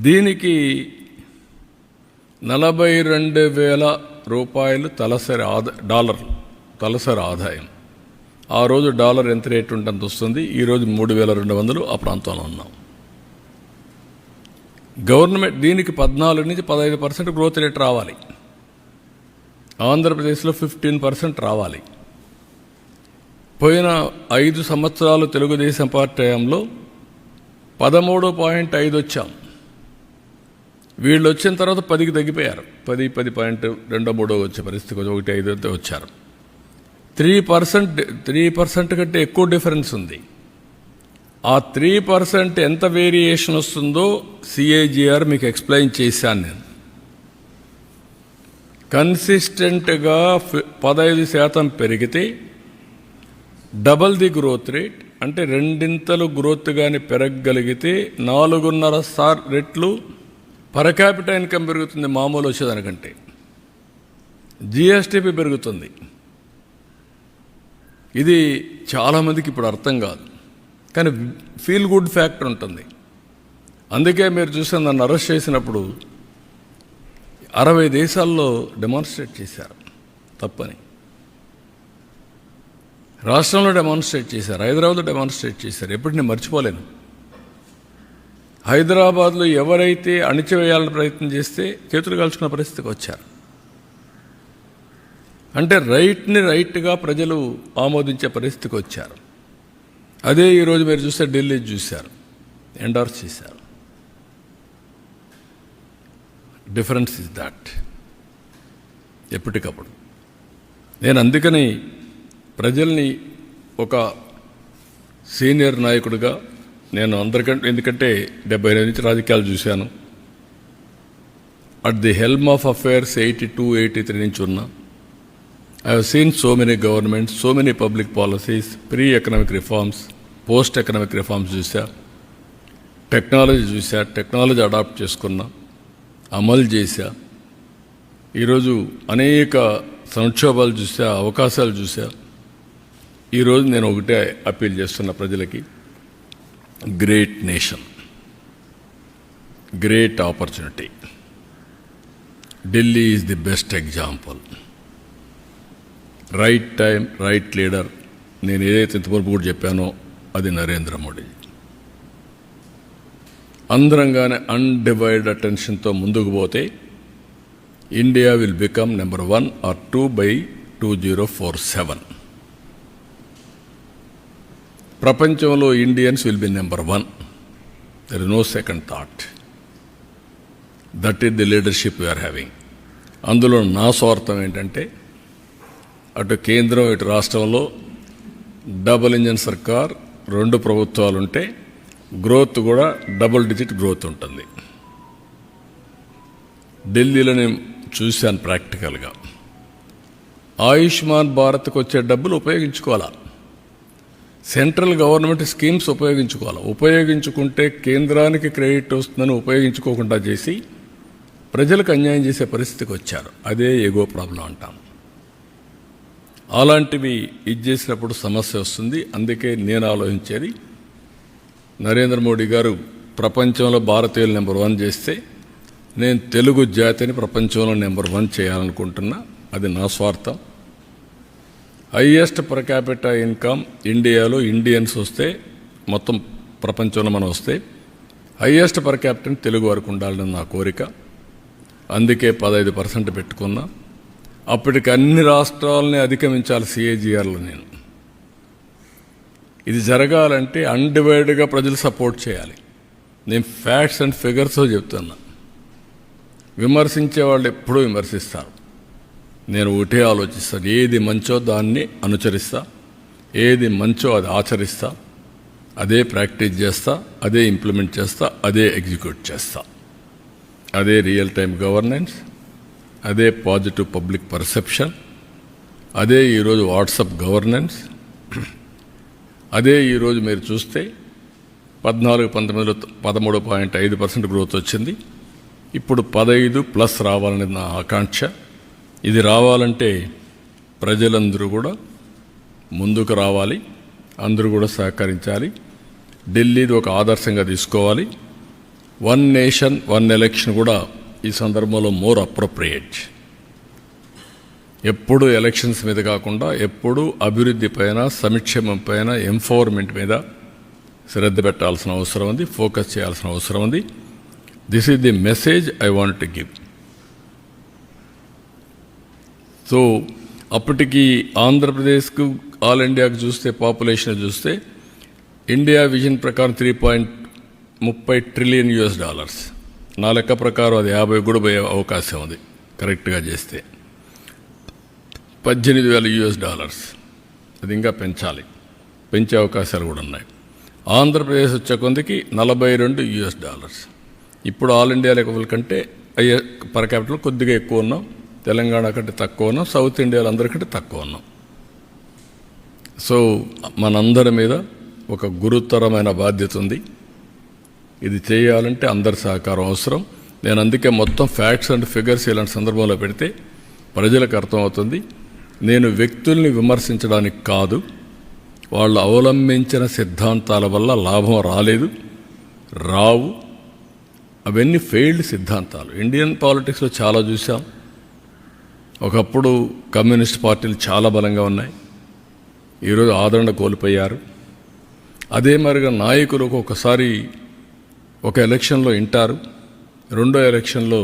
దీనికి 42,000 డాలర్లు తలసరి ఆదాయం. ఆ రోజు డాలర్ ఎంత రేటు ఉంటే అంత వస్తుంది. ఈరోజు 3,200 ఆ ప్రాంతంలో ఉన్నాం. గవర్నమెంట్ దీనికి 14 నుంచి 15% గ్రోత్ రేట్ రావాలి. ఆంధ్రప్రదేశ్లో 15% రావాలి. పోయిన 5 సంవత్సరాలు తెలుగుదేశం పార్టీ టైంలో 13.5 వచ్చాం. వీళ్ళు వచ్చిన తర్వాత 10కి తగ్గిపోయారు. 10.2 వచ్చే పరిస్థితి, 1.5 వచ్చారు. 3% కంటే ఎక్కువ డిఫరెన్స్ ఉంది. ఆ 3% ఎంత వేరియేషన్ వస్తుందో సిఏజిఆర్ మీకు ఎక్స్ప్లెయిన్ చేశాను నేను. కన్సిస్టెంట్గా 15% పెరిగితే డబల్ ది గ్రోత్ రేట్, అంటే 2 గ్రోత్ కానీ పెరగగలిగితే 4.5 రెట్లు పర్ క్యాపిటల్ ఇన్కమ్ పెరుగుతుంది. మామూలు వచ్చేదానికంటే జిఎస్టిపి పెరుగుతుంది. ఇది చాలామందికి ఇప్పుడు అర్థం కాదు, కానీ ఫీల్ గుడ్ ఫ్యాక్టర్ ఉంటుంది. అందుకే మీరు చూసిన నన్ను అరెస్ట్ చేసినప్పుడు 60 దేశాల్లో డెమాన్స్ట్రేట్ చేశారు తప్పని. రాష్ట్రంలో డెమాన్స్ట్రేట్ చేశారు, హైదరాబాద్లో డెమాన్స్ట్రేట్ చేశారు. ఎప్పుడు నేను మర్చిపోలేను. హైదరాబాద్లో ఎవరైతే అణిచివేయాలని ప్రయత్నం చేస్తే చేతులు కాల్చుకున్న పరిస్థితికి వచ్చారు. అంటే రైట్ని రైట్గా ప్రజలు ఆమోదించే పరిస్థితికి వచ్చారు. అదే ఈరోజు మీరు చూస్తే ఢిల్లీ చూశారు, ఎండార్స్ చేశారు. Difference is that. ఎప్పటికప్పుడు నేను అందుకని ప్రజల్ని ఒక సీనియర్ నాయకుడిగా నేను అందరికంటే, ఎందుకంటే 70 నుంచి రాజకీయాలు చూశాను. At the helm of affairs 82, 83 నుంచి ఉన్నా. I have seen so many governments, so many public policies, pre-economic reforms, post-economic reforms చూసా, టెక్నాలజీ చూసా, టెక్నాలజీ అడాప్ట్ చేసుకున్నా, అమలు చేశా. ఈరోజు అనేక సంక్షోభాలు చూసా, అవకాశాలు చూసా. ఈరోజు నేను ఒకటే అప్పీల్ చేస్తున్న ప్రజలకి, great nation, great opportunity. Delhi is the best example. Right time, right leader. నేను ఏదైతే ఇంతవరకు కూడా చెప్పానో అది నరేంద్ర మోడీ. అందరంగానే అన్డివైడెడ్ అటెన్షన్తో ముందుకు పోతే India will become number 1 or 2 by 2047. ప్రపంచంలో Indians will be number 1. There is no second thought. That is the leadership we are having. అందులో నా స్వార్థం ఏంటంటే, అటు కేంద్రం ఇటు రాష్ట్రంలో డబుల్ ఇంజన్ సర్కార్, 2 ప్రభుత్వాలు ఉంటే గ్రోత్ కూడా డబుల్ డిజిట్ గ్రోత్ ఉంటుంది. ఢిల్లీలో నేను చూశాను ప్రాక్టికల్గా. ఆయుష్మాన్ భారత్కి వచ్చే డబ్బులు ఉపయోగించుకోవాలా, సెంట్రల్ గవర్నమెంట్ స్కీమ్స్ ఉపయోగించుకోవాలి. ఉపయోగించుకుంటే కేంద్రానికి క్రెడిట్ వస్తుందని ఉపయోగించుకోకుండా చేసి ప్రజలకు అన్యాయం చేసే పరిస్థితికి వచ్చారు. అదే ఎగో ప్రాబ్లం అంటాం. అలాంటివి ఇది చేసినప్పుడు సమస్య వస్తుంది. అందుకే నేను ఆలోచించేది, నరేంద్ర మోడీ గారు ప్రపంచంలో భారతీయులు నెంబర్ 1 చేస్తే నేను తెలుగు జాతిని ప్రపంచంలో నెంబర్ 1 చేయాలనుకుంటున్నా. అది నా స్వార్థం. హైయెస్ట్ పర్ క్యాపిటా ఇన్కమ్ ఇండియాలో ఇండియన్స్ వస్తే, మొత్తం ప్రపంచంలో మనం వస్తే హైయెస్ట్ పర్ క్యాపిటల్ తెలుగు వరకు ఉండాలని నా కోరిక. అందుకే 15% పెట్టుకున్నా. అప్పటికి అన్ని రాష్ట్రాలని అధిగమించాలి సిఏజీఆర్లో నేను. ఇది జరగాలంటే అన్డివైడ్గా ప్రజలు సపోర్ట్ చేయాలి. నేను ఫ్యాక్ట్స్ అండ్ ఫిగర్స్తో చెప్తున్నా. విమర్శించే వాళ్ళు ఎప్పుడూ విమర్శిస్తారు. నేను ఒకటే ఆలోచిస్తాను, ఏది మంచో దాన్ని అనుసరిస్తా, ఏది మంచో అది ఆచరిస్తా, అదే ప్రాక్టీస్ చేస్తా, అదే ఇంప్లిమెంట్ చేస్తా, అదే ఎగ్జిక్యూట్ చేస్తా. అదే రియల్ టైం గవర్నెన్స్, అదే పాజిటివ్ పబ్లిక్ పర్సెప్షన్, అదే ఈరోజు వాట్సాప్ గవర్నెన్స్, అదే ఈరోజు మీరు చూస్తే 14-19లో 13.5% గ్రోత్ వచ్చింది. ఇప్పుడు 15+ రావాలని నా ఆకాంక్ష. ఇది రావాలంటే ప్రజలందరూ కూడా ముందుకు రావాలి, అందరూ కూడా సహకరించాలి. ఢిల్లీది ఒక ఆదర్శంగా తీసుకోవాలి. 1 నేషన్ 1 ఎలక్షన్ కూడా ఈ సందర్భంలో మోర్ అప్రోప్రియేట్. ఎప్పుడు ఎలక్షన్స్ మీద కాకుండా ఎప్పుడు అభివృద్ధి పైన, సంక్షేమం పైన, ఎంపవర్మెంట్ మీద శ్రద్ధ పెట్టాల్సిన అవసరం ఉంది, ఫోకస్ చేయాల్సిన అవసరం ఉంది. This is the message I want to give. So అప్పటికి ఆంధ్రప్రదేశ్కు, ఆల్ ఇండియాకు చూస్తే, పాపులేషన్ చూస్తే ఇండియా విజన్ ప్రకారం $3.30 ట్రిలియన్. నా లెక్క ప్రకారం అది 50 కూడా పోయే అవకాశం ఉంది కరెక్ట్గా చేస్తే. $18,000. అది ఇంకా పెంచాలి, పెంచే అవకాశాలు కూడా ఉన్నాయి. ఆంధ్రప్రదేశ్ వచ్చే కొందికి $42. ఇప్పుడు ఆల్ ఇండియా లెవెల్ కంటే పర్ క్యాపిటల్ కొద్దిగా ఎక్కువ ఉన్నాం, తెలంగాణ కంటే తక్కువ ఉన్నాం, సౌత్ ఇండియాలో అందరికంటే తక్కువ ఉన్నాం. సో మనందరి మీద ఒక గురుతరమైన బాధ్యత ఉంది. ఇది చేయాలంటే అందరి సహకారం అవసరం. నేను అందుకే మొత్తం ఫ్యాక్ట్స్ అండ్ ఫిగర్స్ ఇలాంటి సందర్భంలో పెడితే ప్రజలకు అర్థమవుతుంది. నేను వ్యక్తుల్ని విమర్శించడానికి కాదు, వాళ్ళు అవలంబించిన సిద్ధాంతాల వల్ల లాభం రాలేదు, రావు. అవన్నీ ఫెయిల్డ్ సిద్ధాంతాలు. ఇండియన్ పాలిటిక్స్లో చాలా చూసాం. ఒకప్పుడు కమ్యూనిస్ట్ పార్టీలు చాలా బలంగా ఉన్నాయి, ఈరోజు ఆదరణ కోల్పోయారు. అదే మరిగా నాయకులు ఒక్కొక్కసారి ఒక ఎలక్షన్లో వింటారు, రెండో ఎలక్షన్లో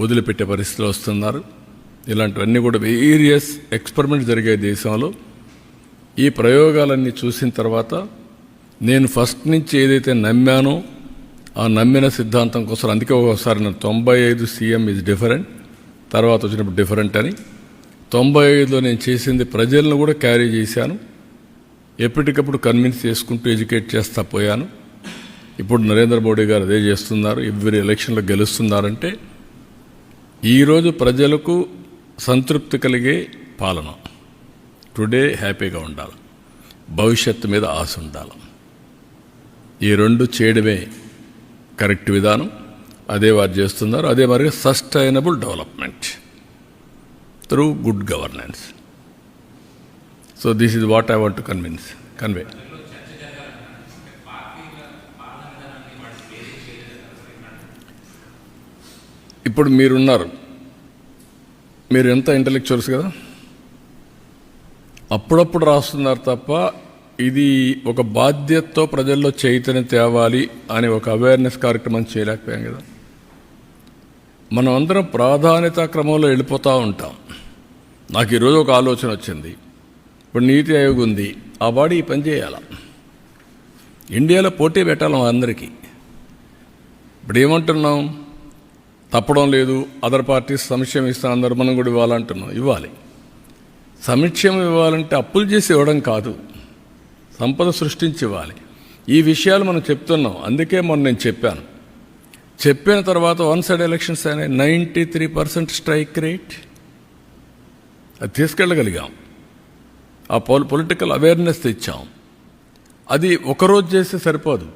వదిలిపెట్టే పరిస్థితిలో వస్తున్నారు. ఇలాంటివన్నీ కూడా వేరియస్ ఎక్స్పెరిమెంట్ జరిగే దేశంలో. ఈ ప్రయోగాలన్నీ చూసిన తర్వాత నేను ఫస్ట్ నుంచి ఏదైతే నమ్మానో ఆ నమ్మిన సిద్ధాంతం కోసం, అందుకే ఒకసారి నేను 95 సీఎం ఈజ్ డిఫరెంట్, తర్వాత వచ్చినప్పుడు డిఫరెంట్ అని, 95లో నేను చేసింది ప్రజలను కూడా క్యారీ చేశాను. ఎప్పటికప్పుడు కన్విన్స్ చేసుకుంటూ ఎడ్యుకేట్ చేస్తా పోయాను. ఇప్పుడు నరేంద్ర మోడీ గారు అదే చేస్తున్నారు. ఎవ్రీ ఎలక్షన్లో గెలుస్తున్నారంటే ఈరోజు ప్రజలకు సంతృప్తి కలిగే పాలన. టుడే హ్యాపీగా ఉండాలి, భవిష్యత్తు మీద ఆశ ఉండాలి. ఈ రెండు చేయడమే కరెక్ట్ విధానం. అదే వారు చేస్తున్నారు. అదే మరి sustainable development through good governance. So this is what I want to convey. ఇప్పుడు మీరున్నారు, మీరు ఎంత ఇంటలెక్చువల్స్ కదా, అప్పుడప్పుడు రాస్తున్నారు తప్ప ఇది ఒక బాధ్యతతో ప్రజల్లో చైతన్యం తేవాలి అని ఒక అవేర్నెస్ కార్యక్రమం చేయలేకపోయాం కదా. మనం అందరం ప్రాధాన్యత క్రమంలో వెళ్ళిపోతూ ఉంటాం. నాకు ఈరోజు ఒక ఆలోచన వచ్చింది. ఇప్పుడు నీతి ఆయోగ్ ఉంది, ఆ బాడీ ఈ పని చేయాల, ఇండియాలో పోటీ పెట్టాలి అందరికీ. ఇప్పుడు ఏమంటున్నాం, తప్పడం లేదు, అదర్ పార్టీస్ సంక్షేమం ఇస్తాను, అందరూ మనం కూడా ఇవ్వాలంటున్నాం. ఇవ్వాలి. సంక్షేమం ఇవ్వాలంటే అప్పులు చేసి ఇవ్వడం కాదు, సంపద సృష్టించి ఇవ్వాలి. ఈ విషయాలు మనం చెప్తున్నాం. అందుకే మొన్న నేను చెప్పిన తర్వాత 1 సైడ్ ఎలక్షన్స్ అయినాయి. 93% స్ట్రైక్ రేట్. అది తీసుకెళ్ళగలిగాం. ఆ పొలిటికల్ అవేర్నెస్ తెచ్చాం. అది ఒకరోజు చేస్తే సరిపోదు.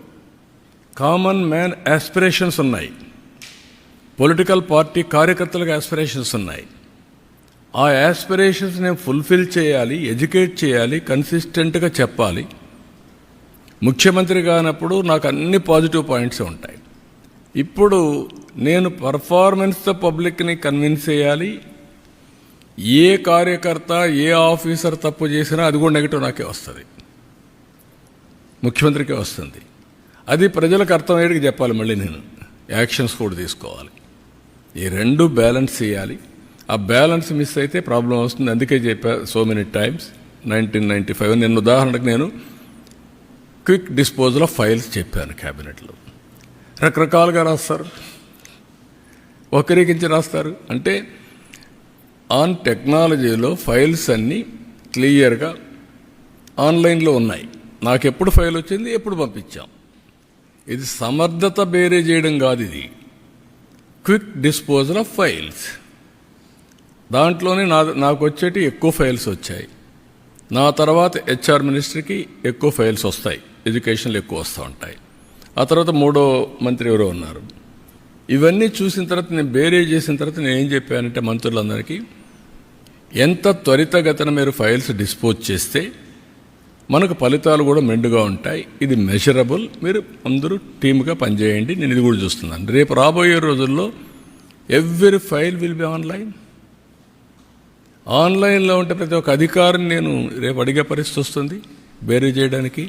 కామన్ మ్యాన్ యాస్పిరేషన్స్ ఉన్నాయి, పొలిటికల్ పార్టీ కార్యకర్తలకు యాస్పిరేషన్స్ ఉన్నాయి. ఆ యాస్పిరేషన్స్ నేను ఫుల్ఫిల్ చేయాలి, ఎడ్యుకేట్ చేయాలి, కన్సిస్టెంట్గా చెప్పాలి. ముఖ్యమంత్రి కానప్పుడు నాకు అన్ని పాజిటివ్ పాయింట్స్ ఉంటాయి. ఇప్పుడు నేను పర్ఫార్మెన్స్తో పబ్లిక్ని కన్విన్స్ చేయాలి. ఏ కార్యకర్త, ఏ ఆఫీసర్ తప్పు చేసినా అది కూడా నెగిటివ్ నాకే వస్తుంది, ముఖ్యమంత్రికే వస్తుంది. అది ప్రజలకు అర్థమయ్యేటికి చెప్పాలి. మళ్ళీ నేను యాక్షన్స్ కూడా తీసుకోవాలి. ఈ రెండు బ్యాలెన్స్ చేయాలి. ఆ బ్యాలెన్స్ మిస్ అయితే ప్రాబ్లం వస్తుంది. అందుకే చెప్పా సో మెనీ టైమ్స్ 1995 నేను ఉదాహరణకు నేను క్విక్ డిస్పోజల్ ఆఫ్ ఫైల్స్ చెప్పాను. క్యాబినెట్లో రకరకాలుగా రాస్తారు, ఒకరికించి రాస్తారు. అంటే ఆన్ టెక్నాలజీలో ఫైల్స్ అన్నీ క్లియర్గా ఆన్లైన్లో ఉన్నాయి. నాకు ఎప్పుడు ఫైల్ వచ్చింది, ఎప్పుడు పంపించాం. ఇది సమర్థత బేరే చేయడం కాదు, ఇది క్విక్ డిస్పోజల్ ఆఫ్ ఫైల్స్. దాంట్లోనే నాకు వచ్చేటి ఎక్కువ ఫైల్స్ వచ్చాయి. నా తర్వాత హెచ్ఆర్ మినిస్టర్కి ఎక్కువ ఫైల్స్ వస్తాయి, ఎడ్యుకేషన్లో ఎక్కువ వస్తూ ఉంటాయి. ఆ తర్వాత మూడో మంత్రి ఎవరో ఉన్నారు. ఇవన్నీ చూసిన తర్వాత నేను బేరే చేసిన తర్వాత నేను ఏం చెప్పానంటే మంత్రులందరికీ, ఎంత త్వరితగతిన మీరు ఫైల్స్ డిస్పోజ్ చేస్తే మనకు ఫలితాలు కూడా మెండుగా ఉంటాయి. ఇది మెజరబుల్. మీరు అందరూ టీమ్గా పనిచేయండి. నేను ఇది కూడా చూస్తున్నాను. రేపు రాబోయే రోజుల్లో every file will be online. ఆన్లైన్లో ఉంటే ప్రతి ఒక్క అధికారిని నేను రేపు అడిగే పరిస్థితి వస్తుంది బేరీ చేయడానికి.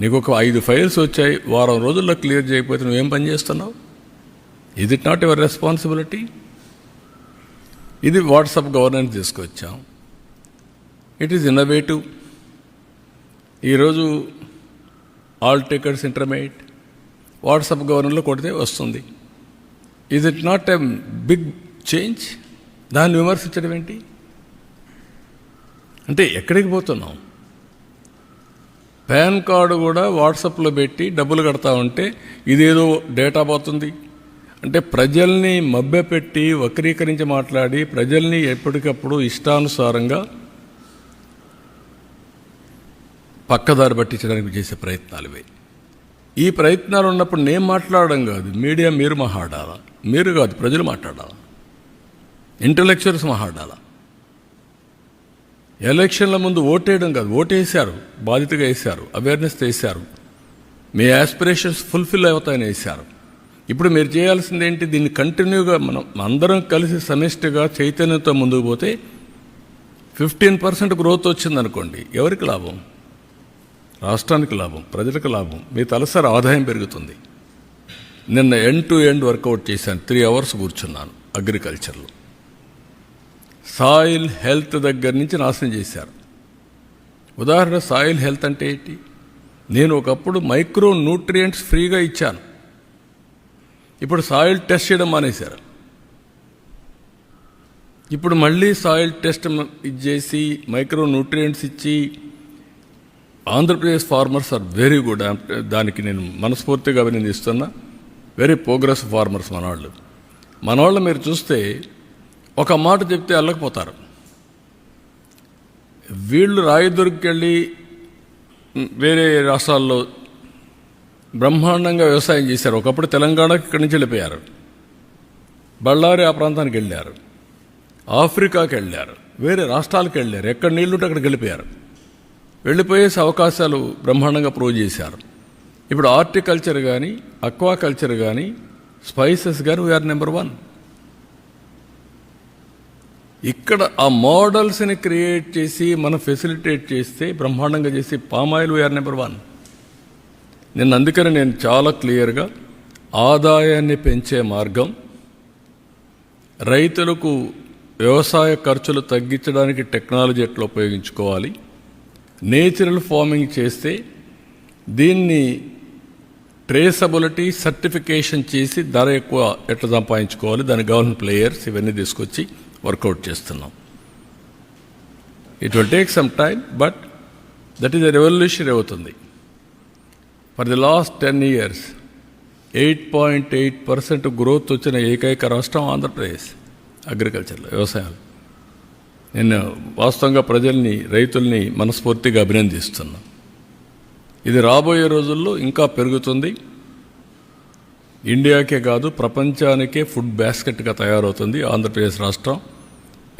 నీకు ఒక 5 ఫైల్స్ వచ్చాయి, వారం రోజుల్లో క్లియర్ చేయకపోతే నువ్వేం పని చేస్తున్నావు? Is it not your responsibility? ఇది వాట్సాప్ గవర్నెన్స్ తీసుకొచ్చాం. It is innovative. ఈరోజు ఆల్ టికెట్స్ ఇంటర్మీడియట్ వాట్సాప్ గవర్నెన్స్లో కొడితే వస్తుంది. Is it not a big change? దాన్ని విమర్శించడం ఏంటి? అంటే ఎక్కడికి పోతున్నాం? పాన్ కార్డు కూడా వాట్సాప్లో పెట్టి డబ్బులు కడతా ఉంటే ఇదేదో డేటా పోతుంది. అంటే ప్రజల్ని మభ్యపెట్టి వక్రీకరించి మాట్లాడి ప్రజల్ని ఎప్పటికప్పుడు ఇష్టానుసారంగా పక్కదారి పట్టించడానికి చేసే ప్రయత్నాలు ఇవి. ఈ ప్రయత్నాలు ఉన్నప్పుడు నేను మాట్లాడడం కాదు, మీడియా మీరు మాట్లాడాలా, మీరు కాదు ప్రజలు మాట్లాడాలా, ఇంటలెక్చువల్స్ మాట్లాడాలా. ఎలక్షన్ల ముందు ఓటేయడం కాదు, ఓటేసారు, బాధ్యతగా వేశారు, అవేర్నెస్ వేశారు, మీ యాస్పిరేషన్స్ ఫుల్ఫిల్ అవుతాయని వేశారు. ఇప్పుడు మీరు చేయాల్సింది ఏంటి? దీన్ని కంటిన్యూగా మనం అందరం కలిసి సమిష్టిగా చైతన్యంతో ముందుకు పోతే 15% గ్రోత్ వచ్చిందనుకోండి, ఎవరికి లాభం? రాష్ట్రానికి లాభం, ప్రజలకు లాభం, మీ తలసరి ఆదాయం పెరుగుతుంది. నిన్న ఎండ్ టు ఎండ్ వర్కౌట్ చేశాను, 3 hours కూర్చున్నాను అగ్రికల్చర్లో. సాయిల్ హెల్త్ దగ్గర నుంచి నాశనం చేశారు. ఉదాహరణ సాయిల్ హెల్త్ అంటే ఏంటి? నేను ఒకప్పుడు మైక్రో న్యూట్రియంట్స్ ఫ్రీగా ఇచ్చాను, ఇప్పుడు సాయిల్ టెస్ట్ చేయడం మానేశారు. ఇప్పుడు మళ్ళీ సాయిల్ టెస్ట్ ఇచ్చేసి మైక్రో న్యూట్రియంట్స్ ఇచ్చి Andhra Pradesh farmers are very good. దానికి నేను మనస్ఫూర్తిగా అభినందిస్తున్నా. వెరీ ప్రోగ్రెస్ ఫార్మర్స్ మనవాళ్ళు మీరు చూస్తే ఒక మాట చెప్తే అల్లకపోతారు. వీళ్ళు రాయదుర్గకెళ్ళి వేరే రాష్ట్రాల్లో బ్రహ్మాండంగా వ్యవసాయం చేశారు. ఒకప్పుడు తెలంగాణకి ఇక్కడి నుంచి వెళ్ళిపోయారు, బళ్ళారి ఆ ప్రాంతానికి వెళ్ళారు, ఆఫ్రికాకి వెళ్ళారు, వేరే రాష్ట్రాలకు వెళ్ళారు, ఎక్కడ నీళ్లుంటే అక్కడికి వెళ్ళిపోయారు. వెళ్ళిపోయేసి అవకాశాలు బ్రహ్మాండంగా ప్రూవ్ చేశారు. ఇప్పుడు హార్టికల్చర్ కానీ, అక్వాకల్చర్ కానీ, స్పైసెస్ కానీ వీఆర్ నెంబర్ 1. ఇక్కడ ఆ మోడల్స్ని క్రియేట్ చేసి మనం ఫెసిలిటేట్ చేస్తే బ్రహ్మాండంగా చేసి పామాయిల్ వీఆర్ నెంబర్ 1. అందుకని నేను చాలా క్లియర్గా ఆదాయాన్ని పెంచే మార్గం, రైతులకు వ్యవసాయ ఖర్చులు తగ్గించడానికి టెక్నాలజీ ఎట్లా ఉపయోగించుకోవాలి, నేచురల్ ఫార్మింగ్ చేస్తే దీన్ని ట్రేసబిలిటీ సర్టిఫికేషన్ చేసి ధర ఎక్కువ ఎట్లా సంపాదించుకోవాలి, దాని గవర్నమెంట్ ప్లేయర్స్ ఇవన్నీ తీసుకొచ్చి వర్కౌట్ చేస్తున్నాం. It will take some time, but that is a revolution అవుతుంది. For the last 10 years 8.8% growth వచ్చిన ఏకైక రాష్ట్రం ఆంధ్రప్రదేశ్ అగ్రికల్చర్లో, వ్యవసాయాలు. నేను వాస్తవంగా ప్రజల్ని, రైతుల్ని మనస్ఫూర్తిగా అభినందిస్తున్నా. ఇది రాబోయే రోజుల్లో ఇంకా పెరుగుతుంది. ఇండియాకే కాదు ప్రపంచానికే ఫుడ్ బాస్కెట్గా తయారవుతుంది ఆంధ్రప్రదేశ్ రాష్ట్రం.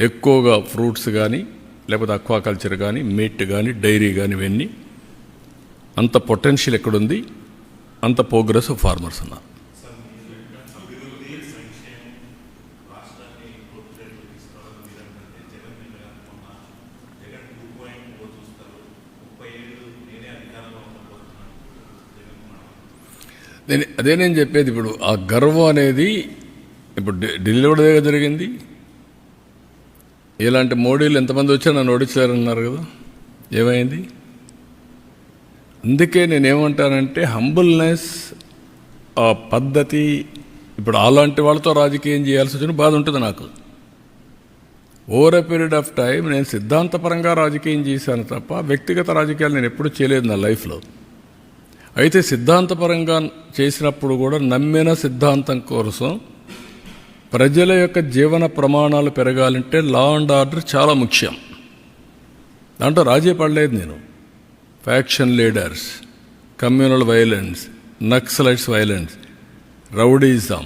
ఎక్కువగా ఫ్రూట్స్ కానీ లేకపోతే అక్వాకల్చర్ కానీ మీట్ కానీ డైరీ కానీ ఇవన్నీ అంత పొటెన్షియల్ ఎక్కడుంది, అంత ప్రోగ్రెస్ ఫార్మర్స్ ఉన్నారు. అదే నేను చెప్పేది. ఇప్పుడు ఆ గర్వం అనేది ఇప్పుడు ఢిల్లీ కూడా జరిగింది. ఇలాంటి మోడీలు ఎంతమంది వచ్చా నన్ను ఓడించలేరన్నారు కదా, ఏమైంది? అందుకే నేనేమంటానంటే హంబుల్నెస్, ఆ పద్ధతి. ఇప్పుడు అలాంటి వాళ్ళతో రాజకీయం చేయాల్సి వచ్చిన బాధ ఉంటుంది నాకు. Over a period of time నేను సిద్ధాంతపరంగా రాజకీయం చేశాను తప్ప వ్యక్తిగత రాజకీయాలు నేను ఎప్పుడూ చేయలేదు నా లైఫ్లో. అయితే సిద్ధాంతపరంగా చేసినప్పుడు కూడా నమ్మిన సిద్ధాంతం కోసం ప్రజల యొక్క జీవన ప్రమాణాలు పెరగాలంటే లా అండ్ ఆర్డర్ చాలా ముఖ్యం. దాంట్లో రాజీ పడలేదు నేను. Faction leaders, communal violence, Naxalites violence, rowdyism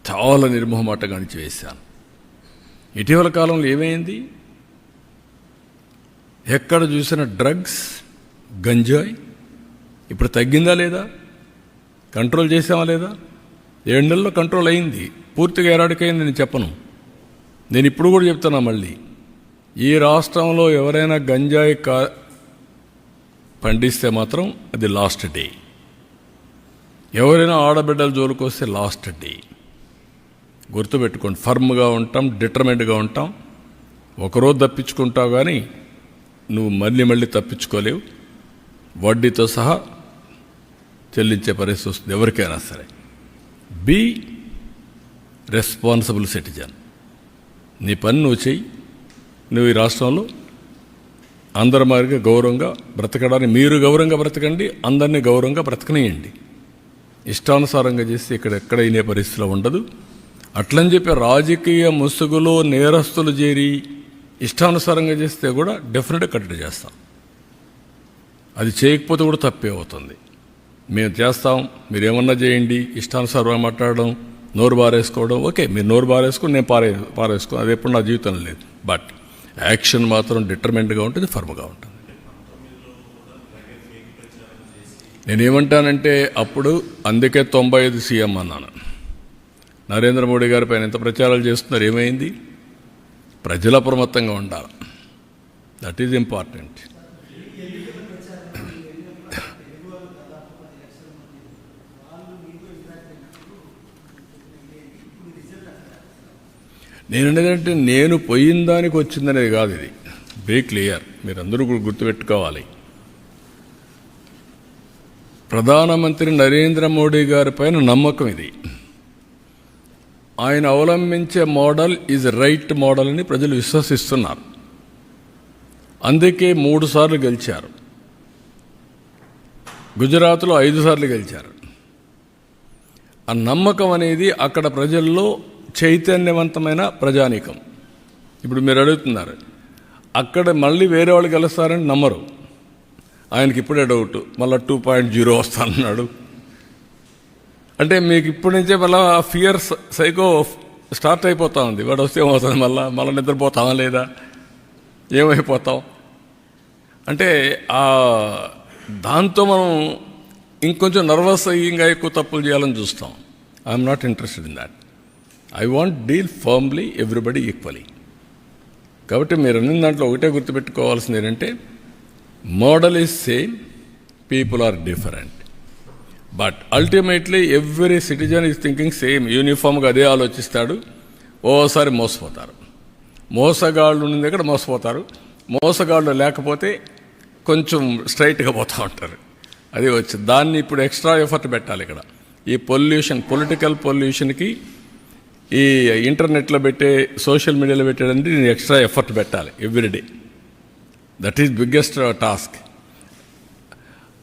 చాలా నిర్మోహమాటంగా అణిచివేశాను. ఇటీవల కాలంలో ఏమైంది? ఎక్కడ చూసిన డ్రగ్స్, గంజాయి. ఇప్పుడు తగ్గిందా లేదా? కంట్రోల్ చేసామా లేదా? 7 నెలల్లో కంట్రోల్ అయింది. పూర్తిగా ఎరాడికైంది నేను చెప్పను. నేను ఇప్పుడు కూడా చెప్తున్నా మళ్ళీ, ఈ రాష్ట్రంలో ఎవరైనా గంజాయి పండిస్తే మాత్రం అది లాస్ట్ డే. ఎవరైనా ఆడబిడ్డల జోలికి వస్తే లాస్ట్ డే. గుర్తుపెట్టుకోండి, ఫర్మ్గా ఉంటాం, డిటర్మెంట్గా ఉంటాం. ఒకరోజు తప్పించుకుంటావు కానీ నువ్వు మళ్ళీ తప్పించుకోలేవు. వడ్డీతో సహా చెల్లించే పరిస్థితి వస్తుంది ఎవరికైనా సరే. Be responsible citizen. నీ పని నువ్వు చెయ్యి. నువ్వు ఈ రాష్ట్రంలో అందరి మాదిరిగా గౌరవంగా బ్రతకడానికి మీరు గౌరవంగా బ్రతకండి, అందరినీ గౌరవంగా బ్రతకనియండి. ఇష్టానుసారంగా చేస్తే ఇక్కడ ఎక్కడ అయినే పరిస్థితిలో ఉండదు. అట్లని చెప్పి రాజకీయ ముసుగులో నేరస్తులు చేరి ఇష్టానుసారంగా చేస్తే కూడా డెఫినెట్గా కట్టడి చేస్తాం. అది చేయకపోతే కూడా తప్పే అవుతుంది. మేము చేస్తాం, మీరేమన్నా చేయండి. ఇష్టానుసారంగా మాట్లాడడం, నోరు బారేసుకోవడం, ఓకే మీరు నోరు బారేసుకుని నేను పారేసుకో, అది ఎప్పుడు నా జీవితంలో లేదు. బట్ యాక్షన్ మాత్రం డిటర్మెంట్గా ఉంటుంది, ఫర్మ్గా ఉంటుంది. నేనేమంటానంటే అప్పుడు అందుకే 95 సీఎం అన్నాను. నరేంద్ర మోడీ గారి పైన ఎంత ప్రచారాలు చేస్తున్నారు, ఏమైంది? ప్రజల అప్రమత్తంగా ఉండాలి. That is important. నేననేదంటే నేను పోయిన దానికి వచ్చిందనేది కాదు. ఇది బీ క్లియర్, మీరందరూ గుర్తుపెట్టుకోవాలి. ప్రధానమంత్రి నరేంద్ర మోడీ గారి పైన నమ్మకం ఇది. ఆయన అవలంబించే మోడల్ ఈజ్ రైట్ మోడల్ అని ప్రజలు విశ్వసిస్తున్నారు. అందుకే 3 సార్లు గెలిచారు. గుజరాత్లో 5 సార్లు గెలిచారు. ఆ నమ్మకం అనేది అక్కడ ప్రజల్లో చైతన్యవంతమైన ప్రజానీకం. ఇప్పుడు మీరు అడుగుతున్నారు, అక్కడ మళ్ళీ వేరే వాళ్ళు గెలుస్తారని నమ్మరు. ఆయనకి ఇప్పుడే డౌట్, మళ్ళీ 2.0 వస్తానన్నాడు. అంటే మీకు ఇప్పటి నుంచే మళ్ళీ ఫియర్ సైకో స్టార్ట్ అయిపోతా ఉంది. వాడు వస్తే ఏమవుతుంది, మళ్ళీ నిద్రపోతామా లేదా, ఏమైపోతాం అంటే దాంతో మనం ఇంకొంచెం నర్వస్ అయ్యి ఇంకా ఎక్కువ తప్పులు చేయాలని చూస్తాం. I'm not interested in that. I want deal firmly everybody equally. కాబట్టి మీరు అన్ని దాంట్లో ఒకటే గుర్తుపెట్టుకోవాల్సింది ఏంటంటే model is same, people are different, but ultimately every citizen is thinking same. యూనిఫామ్గా అదే ఆలోచిస్తాడు. ఓసారి మోసపోతారు. మోసగాళ్ళు ఉన్న దగ్గర మోసపోతారు. మోసగాళ్ళు లేకపోతే కొంచెం స్ట్రైట్గా పోతూ ఉంటారు. అది వచ్చి దాన్ని ఇప్పుడు ఎక్స్ట్రా ఎఫర్ట్ పెట్టాలి. ఇక్కడ ఈ పొలిటికల్ పొల్యూషన్కి ఈ ఇంటర్నెట్లో పెట్టే, సోషల్ మీడియాలో పెట్టేదంటే నేను ఎక్స్ట్రా ఎఫర్ట్ పెట్టాలి everyday. That is biggest task.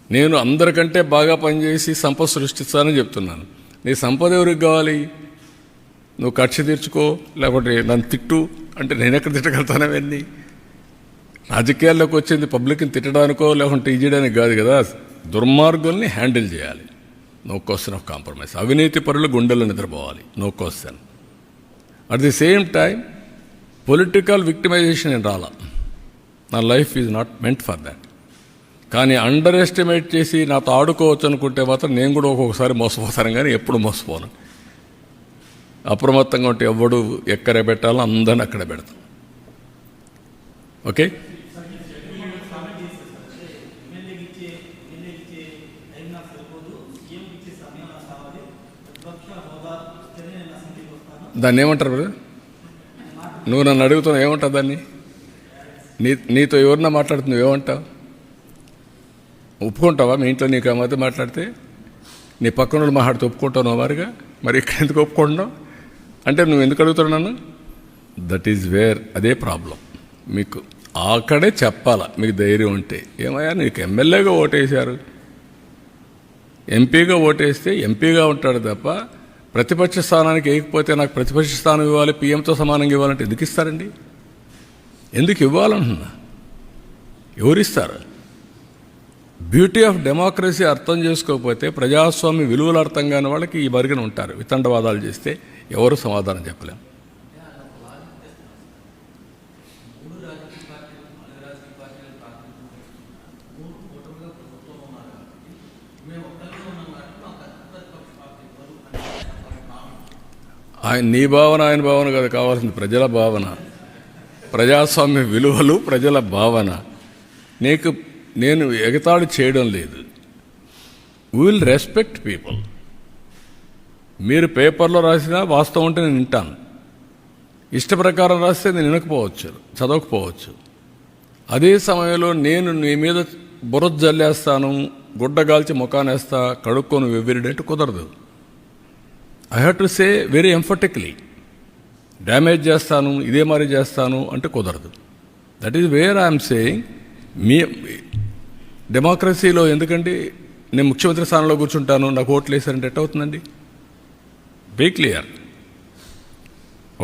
నేను అందరికంటే బాగా పనిచేసి సంపద సృష్టిస్తానని చెప్తున్నాను. నీ సంపద ఎవరికి కావాలి? నువ్వు కక్ష తీర్చుకో, లేకపోతే నన్ను తిట్టు అంటే నేను ఎక్కడ తిట్టగలుగుతానవన్నీ? రాజకీయాల్లోకి వచ్చింది పబ్లిక్ని తిట్టడానికో లేకుంటే ఇది చేయడానికి కాదు కదా. దుర్మార్గుల్ని హ్యాండిల్ చేయాలి. No question of compromise. అవినీతి పరులు గుండెల్లో నిద్రపోవాలి. No question. At the same time political victimization ఏం రాలా. నా life is not meant for that. కానీ అండర్ ఎస్టిమేట్ చేసి నాతో ఆడుకోవచ్చు అనుకుంటే మాత్రం నేను కూడా ఒక్కొక్కసారి మోసపోతాను, కానీ ఎప్పుడు మోసపోను. అప్రమత్తంగా ఉంటే ఎవడు ఎక్కడే పెట్టాలో అందరిని అక్కడే పెడతాం. ఓకే, దాన్ని ఏమంటారు బ్రదర్? నువ్వు నన్ను అడుగుతున్నావు ఏమంటావు దాన్ని? నీతో ఎవరన్నా మాట్లాడుతున్నావు ఏమంటావు? ఒప్పుకుంటావా? మీ ఇంట్లో నీకు ఆ మధ్య మాట్లాడితే నీ పక్కన మాట్లాడితే ఒప్పుకుంటావు వారిగా? మరి ఇక్కడ ఎందుకు ఒప్పుకుంటున్నావు అంటే నువ్వు ఎందుకు అడుగుతావు నన్ను? దట్ ఈజ్ వేర్, అదే ప్రాబ్లం. మీకు అక్కడే చెప్పాలా మీకు ధైర్యం ఉంటే. ఏమయ్యా నీకు ఎమ్మెల్యేగా ఓటేశారు, ఎంపీగా ఓటేస్తే ఎంపీగా ఉంటాడు తప్ప ప్రతిపక్ష స్థానానికి వేయకపోతే నాకు ప్రతిపక్ష స్థానం ఇవ్వాలి, పీఎంతో సమానంగా ఇవ్వాలంటే ఎందుకు ఇస్తారండి? ఎందుకు ఇవ్వాలంటున్నా? ఎవరిస్తారు? బ్యూటీ ఆఫ్ డెమోక్రసీ అర్థం చేసుకోకపోతే, ప్రజాస్వామ్య విలువలు అర్థం కాని వాళ్ళకి ఈ మరిగిన ఉంటారు. వితండవాదాలు చేస్తే ఎవరు సమాధానం చెప్పలేం. నీ భావన ఆయన భావన కాదు కావాల్సింది, ప్రజల భావన, ప్రజాస్వామ్య విలువలు, ప్రజల భావన. నేను ఎగతాళి చేయడం లేదు. We will respect people. మీరు పేపర్లో రాసినా వాస్తవం ఉంటే నేను వింటాను. ఇష్ట ప్రకారం రాస్తే నేను వినకపోవచ్చు, చదవకపోవచ్చు. అదే సమయంలో నేను నీ మీద బురద జల్లేస్తాను, గుడ్డగాల్చి ముఖానేస్తా, కడుక్కొని వెవ్విరిడంటే కుదరదు. I have to say very emphatically, damage చేస్తాను, ఇదే మరి చేస్తాను అంటే కుదరదు. That is where I'm saying. మీ డెమోక్రసీలో ఎందుకంటే నేను ముఖ్యమంత్రి స్థానంలో కూర్చుంటాను, నాకు ఓట్లు వేసారంటే ఎట్ అవుతుందండి? Be clear.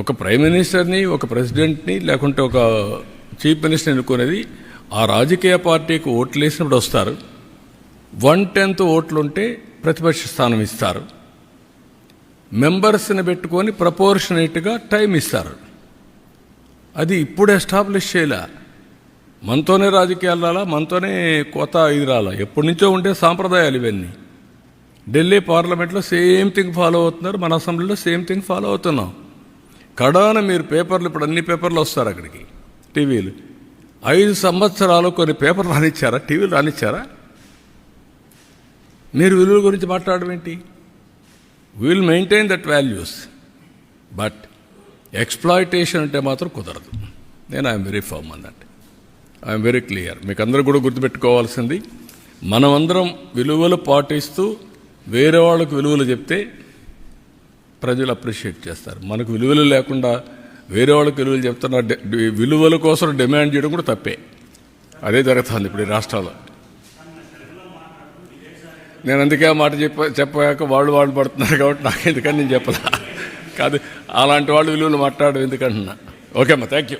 ఒక ప్రైమ్ మినిస్టర్ని, ఒక ప్రెసిడెంట్ని, లేకుంటే ఒక చీఫ్ మినిస్టర్ని ఎన్నుకునేది ఆ రాజకీయ పార్టీకి ఓట్లు వేసినప్పుడు వస్తారు. 1/10 ఓట్లుంటే ప్రతిపక్ష స్థానం ఇస్తారు. మెంబర్స్ని పెట్టుకొని ప్రపోర్షనేట్గా టైం ఇస్తారు. అది ఇప్పుడు ఎస్టాబ్లిష్ చేయలే. మనతోనే రాజకీయాలు రాలా, మనతోనే కొత్త ఇది రాలా, ఎప్పటి నుంచో ఉండే సాంప్రదాయాలు ఇవన్నీ. ఢిల్లీ పార్లమెంట్లో సేమ్ థింగ్ ఫాలో అవుతున్నారు, మన అసెంబ్లీలో సేమ్ థింగ్ ఫాలో అవుతున్నాం. కడాన మీరు పేపర్లు, ఇప్పుడు అన్ని పేపర్లు వస్తారు అక్కడికి, టీవీలు. 5 సంవత్సరాలు కొన్ని పేపర్లు రానిచ్చారా? టీవీలు రానిచ్చారా? మీరు విలువల గురించి మాట్లాడడం ఏంటి? Will maintain that values, but exploitation అంటే మాత్రం కుదరదు. నేను I'm very firm on that. I'm very clear. మీకు అందరూ కూడా గుర్తుపెట్టుకోవాల్సింది, మనమందరం విలువలు పాటిస్తూ వేరే వాళ్ళకు విలువలు చెప్తే ప్రజలు అప్రిషియేట్ చేస్తారు. మనకు విలువలు లేకుండా వేరే వాళ్ళకి విలువలు చెప్తున్న విలువల కోసం డిమాండ్ చేయడం కూడా తప్పే. అదే జరుగుతుంది ఇప్పుడు ఈ రాష్ట్రాల్లో. నేను అందుకే ఆ మాట చెప్పాక వాళ్ళు పడుతున్నారు కాబట్టి నాకు ఎందుకని నేను చెప్పలా. కాదు, అలాంటి వాళ్ళు విలువలు మాట్లాడడం ఎందుకంటున్నా. ఓకే అమ్మా, థ్యాంక్ యూ.